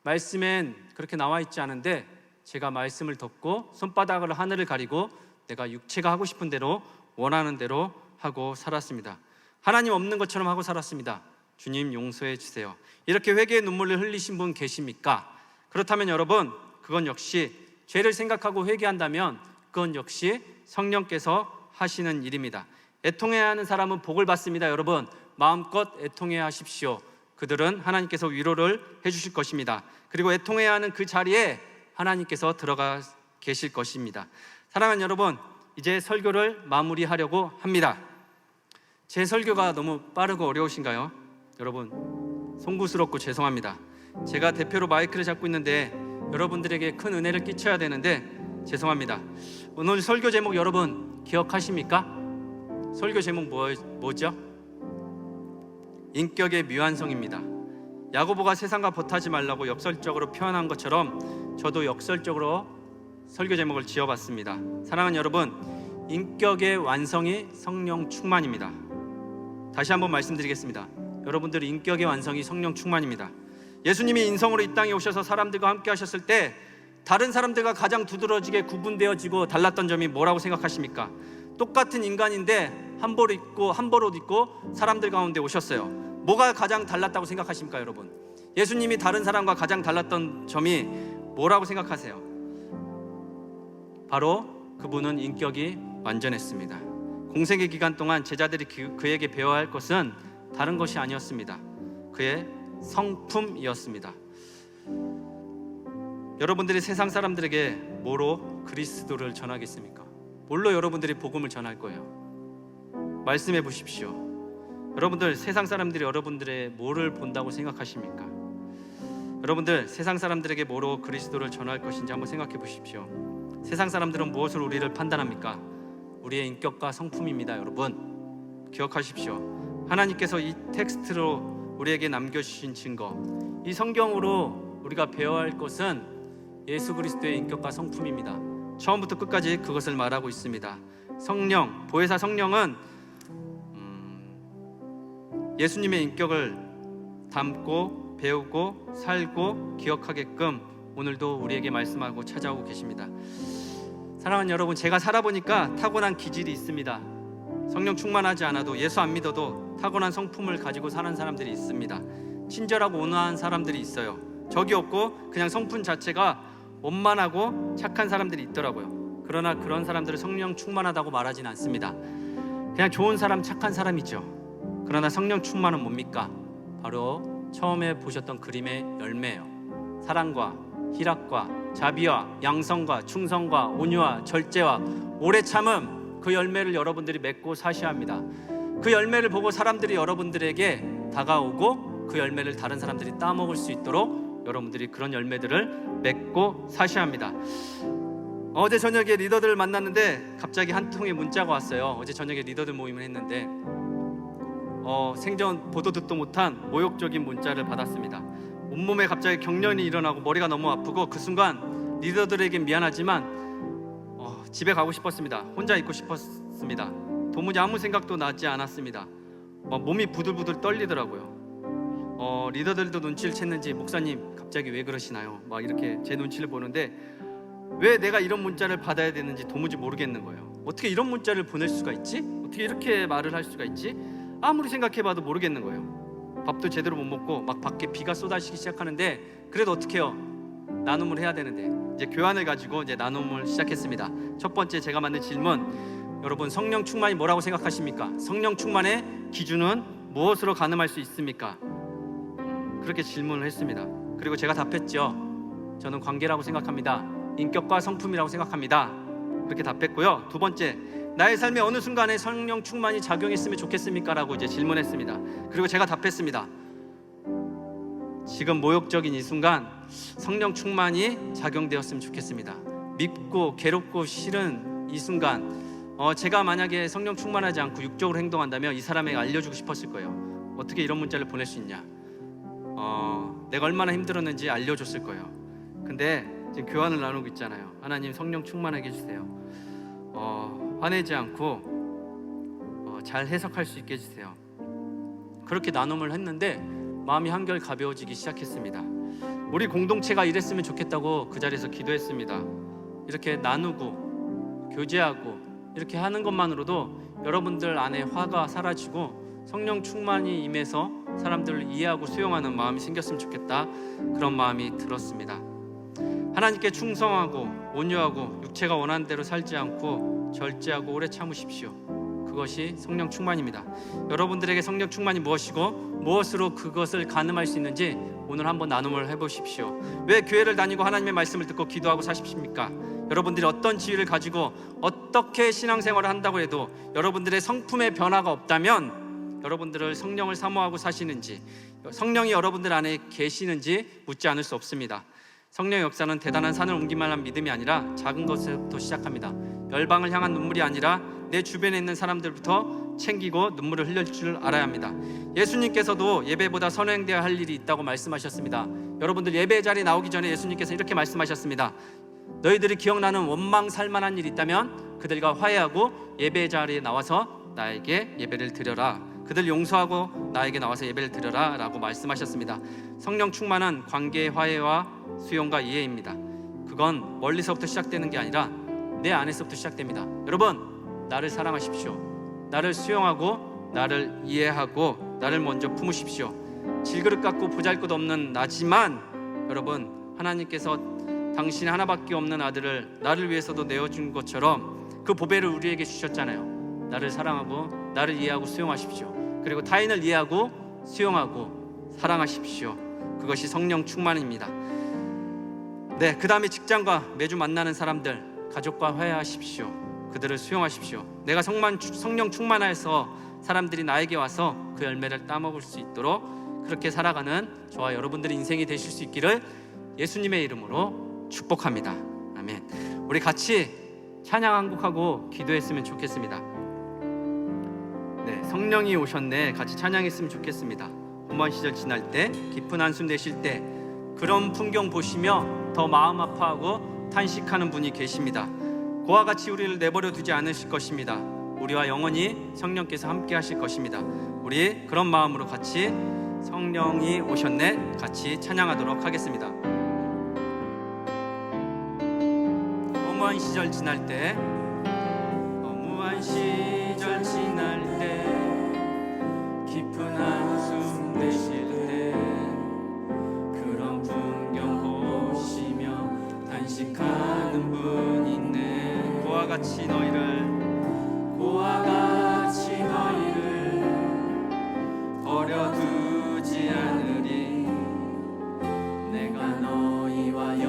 말씀엔 그렇게 나와 있지 않은데 제가 말씀을 덮고 손바닥으로 하늘을 가리고 내가 육체가 하고 싶은 대로 원하는 대로 하고 살았습니다. 하나님 없는 것처럼 하고 살았습니다. 주님 용서해 주세요. 이렇게 회개의 눈물을 흘리신 분 계십니까? 그렇다면 여러분, 그건 역시 죄를 생각하고 회개한다면 그건 역시 성령께서 하시는 일입니다. 애통해야 하는 사람은 복을 받습니다. 여러분, 마음껏 애통해야 하십시오. 그들은 하나님께서 위로를 해주실 것입니다. 그리고 애통해야 하는 그 자리에 하나님께서 들어가 계실 것입니다. 사랑하는 여러분, 이제 설교를 마무리하려고 합니다. 제 설교가 너무 빠르고 어려우신가요? 여러분, 송구스럽고 죄송합니다. 제가 대표로 마이크를 잡고 있는데 여러분들에게 큰 은혜를 끼쳐야 되는데 죄송합니다. 오늘 설교 제목 여러분 기억하십니까? 설교 제목 뭐죠? 인격의 미완성입니다. 야고보가 세상과 버타지 말라고 역설적으로 표현한 것처럼 저도 역설적으로 설교 제목을 지어봤습니다. 사랑하는 여러분, 인격의 완성이 성령 충만입니다. 다시 한번 말씀드리겠습니다. 여러분들 인격의 완성이 성령 충만입니다. 예수님이 인성으로 이 땅에 오셔서 사람들과 함께 하셨을 때 다른 사람들과 가장 두드러지게 구분되어지고 달랐던 점이 뭐라고 생각하십니까? 똑같은 인간인데 한 벌 옷 입고 사람들 가운데 오셨어요. 뭐가 가장 달랐다고 생각하십니까, 여러분? 예수님이 다른 사람과 가장 달랐던 점이 뭐라고 생각하세요? 바로 그분은 인격이 완전했습니다. 공생의 기간 동안 제자들이 그에게 배워야 할 것은 다른 것이 아니었습니다. 그의 성품이었습니다. 여러분들이 세상 사람들에게 뭐로 그리스도를 전하겠습니까? 뭘로 여러분들이 복음을 전할 거예요? 말씀해 보십시오. 여러분들, 세상 사람들이 여러분들의 뭐를 본다고 생각하십니까? 여러분들, 세상 사람들에게 뭐로 그리스도를 전할 것인지 한번 생각해 보십시오. 세상 사람들은 무엇으로 우리를 판단합니까? 우리의 인격과 성품입니다. 여러분, 기억하십시오. 하나님께서 이 텍스트로 우리에게 남겨주신 증거, 이 성경으로 우리가 배워야 할 것은 예수 그리스도의 인격과 성품입니다. 처음부터 끝까지 그것을 말하고 있습니다. 성령, 보혜사 성령은 예수님의 인격을 담고 배우고 살고 기억하게끔 오늘도 우리에게 말씀하고 찾아오고 계십니다. 사랑하는 여러분, 제가 살아보니까 타고난 기질이 있습니다. 성령 충만하지 않아도, 예수 안 믿어도 타고난 성품을 가지고 사는 사람들이 있습니다. 친절하고 온화한 사람들이 있어요. 적이 없고 그냥 성품 자체가 원만하고 착한 사람들이 있더라고요. 그러나 그런 사람들을 성령 충만하다고 말하진 않습니다. 그냥 좋은 사람, 착한 사람이죠. 그러나 성령 충만은 뭡니까? 바로 처음에 보셨던 그림의 열매예요. 사랑과 희락과 자비와 양성과 충성과 온유와 절제와 오래 참음, 그 열매를 여러분들이 맺고 사셔야 합니다. 그 열매를 보고 사람들이 여러분들에게 다가오고 그 열매를 다른 사람들이 따먹을 수 있도록 여러분들이 그런 열매들을 맺고 사셔야 합니다. 어제 저녁에 리더들을 만났는데 갑자기 한 통의 문자가 왔어요. 어제 저녁에 리더들 모임을 했는데 생전 보도 듣도 못한 모욕적인 문자를 받았습니다. 온몸에 갑자기 경련이 일어나고 머리가 너무 아프고 그 순간 리더들에게 미안하지만 집에 가고 싶었습니다. 혼자 있고 싶었습니다. 도무지 아무 생각도 나지 않았습니다. 몸이 부들부들 떨리더라고요. 리더들도 눈치를 챘는지 목사님 갑자기 왜 그러시나요? 막 이렇게 제 눈치를 보는데 왜 내가 이런 문자를 받아야 되는지 도무지 모르겠는 거예요. 어떻게 이런 문자를 보낼 수가 있지? 어떻게 이렇게 말을 할 수가 있지? 아무리 생각해봐도 모르겠는 거예요. 밥도 제대로 못 먹고 막 밖에 비가 쏟아지기 시작하는데 그래도 어떻게 해요? 나눔을 해야 되는데 이제 교환을 가지고 이제 나눔을 시작했습니다. 첫 번째 제가 만든 질문, 여러분 성령 충만이 뭐라고 생각하십니까? 성령 충만의 기준은 무엇으로 가늠할 수 있습니까? 그렇게 질문을 했습니다. 그리고 제가 답했죠. 저는 관계라고 생각합니다. 인격과 성품이라고 생각합니다. 그렇게 답했고요. 두 번째, 나의 삶의 어느 순간에 성령 충만이 작용했으면 좋겠습니까? 라고 이제 질문했습니다. 그리고 제가 답했습니다. 지금 모욕적인 이 순간 성령 충만이 작용되었으면 좋겠습니다. 밉고 괴롭고 싫은 이 순간 제가 만약에 성령 충만하지 않고 육적으로 행동한다면 이 사람에게 알려주고 싶었을 거예요. 어떻게 이런 문자를 보낼 수 있냐, 내가 얼마나 힘들었는지 알려줬을 거예요. 근데 지금 교환을 나누고 있잖아요. 하나님 성령 충만하게 해주세요. 화내지 않고 잘 해석할 수 있게 해주세요. 그렇게 나눔을 했는데 마음이 한결 가벼워지기 시작했습니다. 우리 공동체가 이랬으면 좋겠다고 그 자리에서 기도했습니다. 이렇게 나누고 교제하고 이렇게 하는 것만으로도 여러분들 안에 화가 사라지고 성령 충만이 임해서 사람들을 이해하고 수용하는 마음이 생겼으면 좋겠다, 그런 마음이 들었습니다. 하나님께 충성하고 온유하고 육체가 원하는 대로 살지 않고 절제하고 오래 참으십시오. 그것이 성령 충만입니다. 여러분들에게 성령 충만이 무엇이고 무엇으로 그것을 가늠할 수 있는지 오늘 한번 나눔을 해보십시오. 왜 교회를 다니고 하나님의 말씀을 듣고 기도하고 사십니까? 여러분들이 어떤 지위를 가지고 어떻게 신앙생활을 한다고 해도 여러분들의 성품의 변화가 없다면 여러분들을 성령을 사모하고 사시는지, 성령이 여러분들 안에 계시는지 묻지 않을 수 없습니다. 성령의 역사는 대단한 산을 옮기만 한 믿음이 아니라 작은 것부터 시작합니다. 열방을 향한 눈물이 아니라 내 주변에 있는 사람들부터 챙기고 눈물을 흘릴 줄 알아야 합니다. 예수님께서도 예배보다 선행되어야 할 일이 있다고 말씀하셨습니다. 여러분들 예배 자리에 나오기 전에 예수님께서 이렇게 말씀하셨습니다. 너희들이 기억나는 원망 살만한 일이 있다면 그들과 화해하고 예배 자리에 나와서 나에게 예배를 드려라. 그들 용서하고 나에게 나와서 예배를 드려라 라고 말씀하셨습니다. 성령 충만은 관계의 화해와 수용과 이해입니다. 그건 멀리서부터 시작되는 게 아니라 내 안에서부터 시작됩니다. 여러분, 나를 사랑하십시오. 나를 수용하고 나를 이해하고 나를 먼저 품으십시오. 질그릇 같고 보잘것없는 나지만 여러분, 하나님께서 당신 하나밖에 없는 아들을 나를 위해서도 내어준 것처럼 그 보배를 우리에게 주셨잖아요. 나를 사랑하고 나를 이해하고 수용하십시오. 그리고 타인을 이해하고 수용하고 사랑하십시오. 그것이 성령 충만입니다. 네, 그 다음에 직장과 매주 만나는 사람들, 가족과 화해하십시오. 그들을 수용하십시오. 내가 성령 충만해서 사람들이 나에게 와서 그 열매를 따먹을 수 있도록 그렇게 살아가는 저와 여러분들의 인생이 되실 수 있기를 예수님의 이름으로 축복합니다. 아멘. 우리 같이 찬양 한 곡하고 기도했으면 좋겠습니다. 네, 성령이 오셨네 같이 찬양했으면 좋겠습니다. 험한 시절 지날 때, 깊은 한숨 내쉴 때 그런 풍경 보시며 더 마음 아파하고 탄식하는 분이 계십니다. 그와 같이 우리를 내버려 두지 않으실 것입니다. 우리와 영원히 성령께서 함께 하실 것입니다. 우리 그런 마음으로 같이 성령이 오셨네 같이 찬양하도록 하겠습니다. 허무한 시절 지날 때, 허무한 시절 지날 때, 깊은 한숨 내쉴 때 그런 풍경 보시며 탄식하는 분 있네. 그와 같이 너희를 버려두지 않으리. 내가 너희와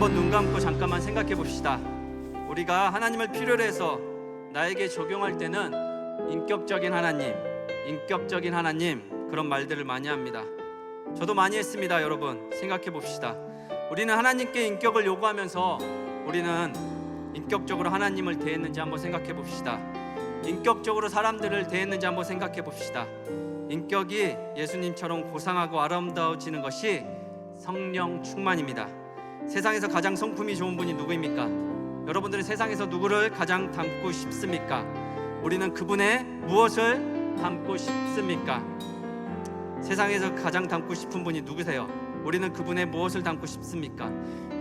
한번 눈 감고 잠깐만 생각해 봅시다. 우리가 하나님을 필요로 해서 나에게 적용할 때는 인격적인 하나님, 인격적인 하나님, 그런 말들을 많이 합니다. 저도 많이 했습니다. 여러분 생각해 봅시다. 우리는 하나님께 인격을 요구하면서 우리는 인격적으로 하나님을 대했는지 한번 생각해 봅시다. 인격적으로 사람들을 대했는지 한번 생각해 봅시다. 인격이 예수님처럼 고상하고 아름다워지는 것이 성령 충만입니다. 세상에서 가장 성품이 좋은 분이 누구입니까? 여러분들은 세상에서 누구를 가장 닮고 싶습니까? 우리는 그분의 무엇을 닮고 싶습니까? 세상에서 가장 닮고 싶은 분이 누구세요? 우리는 그분의 무엇을 닮고 싶습니까?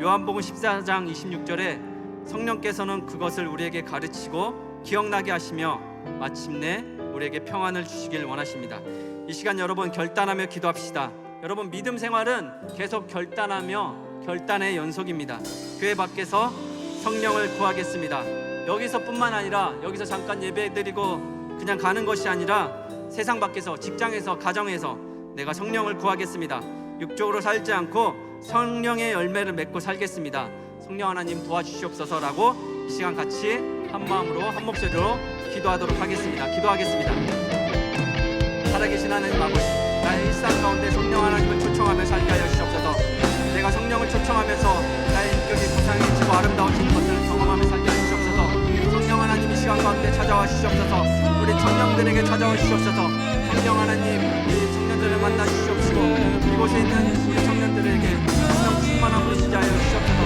요한복음 14장 26절에 성령께서는 그것을 우리에게 가르치고 기억나게 하시며 마침내 우리에게 평안을 주시길 원하십니다. 이 시간 여러분 결단하며 기도합시다. 여러분 믿음 생활은 계속 결단의 연속입니다. 교회 밖에서 성령을 구하겠습니다. 여기서뿐만 아니라 여기서 잠깐 예배드리고 그냥 가는 것이 아니라 세상 밖에서, 직장에서, 가정에서 내가 성령을 구하겠습니다. 육적으로 살지 않고 성령의 열매를 맺고 살겠습니다. 성령 하나님 도와주시옵소서라고 이 시간 같이 한 마음으로 한 목소리로 기도하도록 하겠습니다. 기도하겠습니다. 살아계신 하나님 아버지, 나의 일상 가운데 성령 하나님을 초청하며 살게 하여 주시옵소서. 내가 성령을 초청하면서 나의 인격이 고상해지고 아름다워지는 것들을 경험하며 살게 하여 주시옵소서. 성령 하나님 이 시간 가운데 찾아와 주시옵소서. 우리 청년들에게 찾아와 주시옵소서. 성령 하나님 이 청년들을 만나 주시옵시고 이곳에 있는 우리 청년들에게 성령 충만함으로 인자하여 주시옵소서.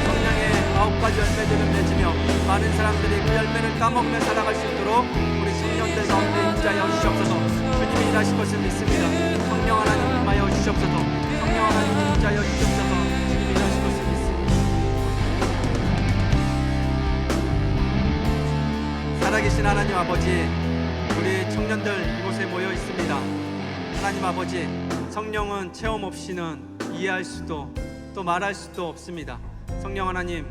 성령의 9가지 열매들을 맺으며 많은 사람들이 그 열매를 따먹으며 살아갈 수 있도록 우리 청년들 가운데 인자하여 주시옵소서. 주님이 일하실 것을 믿습니다. 성령 하나님 임하여 주시옵소서. 성령 하나님 인자하여 주시옵소서. 주님이 일하실 것을 믿습니다. 살아계신 하나님 아버지, 우리 청년들 이곳에 모여 있습니다. 하나님 아버지, 성령은 체험 없이는 이해할 수도 또 말할 수도 없습니다. 성령 하나님,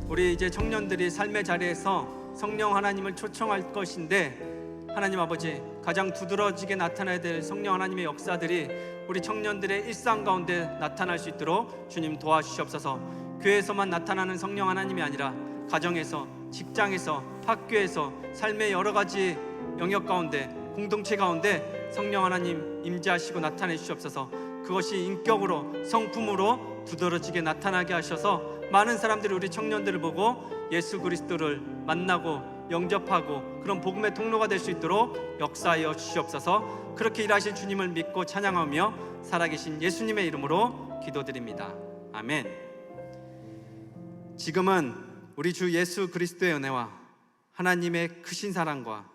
우리 이제 청년들이 삶의 자리에서 성령 하나님을 초청할 것인데 하나님 아버지, 가장 두드러지게 나타나야 될 성령 하나님의 역사들이 우리 청년들의 일상 가운데 나타날 수 있도록 주님 도와주시옵소서. 교회에서만 나타나는 성령 하나님이 아니라 가정에서, 직장에서, 학교에서, 삶의 여러 가지 영역 가운데, 공동체 가운데 성령 하나님 임재하시고 나타내 주시옵소서. 그것이 인격으로, 성품으로 두드러지게 나타나게 하셔서 많은 사람들이 우리 청년들을 보고 예수 그리스도를 만나고 영접하고 그런 복음의 통로가 될 수 있도록 역사하여 주시옵소서. 그렇게 일하실 주님을 믿고 찬양하며 살아계신 예수님의 이름으로 기도드립니다. 아멘. 지금은 우리 주 예수 그리스도의 은혜와 하나님의 크신 사랑과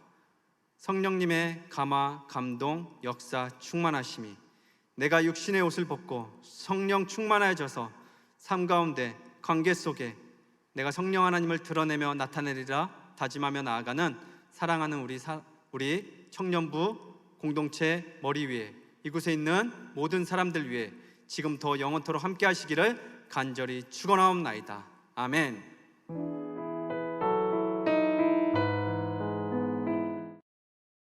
성령님의 감화, 감동, 역사, 충만하심이 내가 육신의 옷을 벗고 성령 충만해져서 삶 가운데, 관계 속에 내가 성령 하나님을 드러내며 나타내리라 다짐하며 나아가는 사랑하는 우리 청년부 공동체 머리 위에, 이곳에 있는 모든 사람들 위해 지금 더 영원토록 함께 하시기를 간절히 축원하옵나이다. 아멘.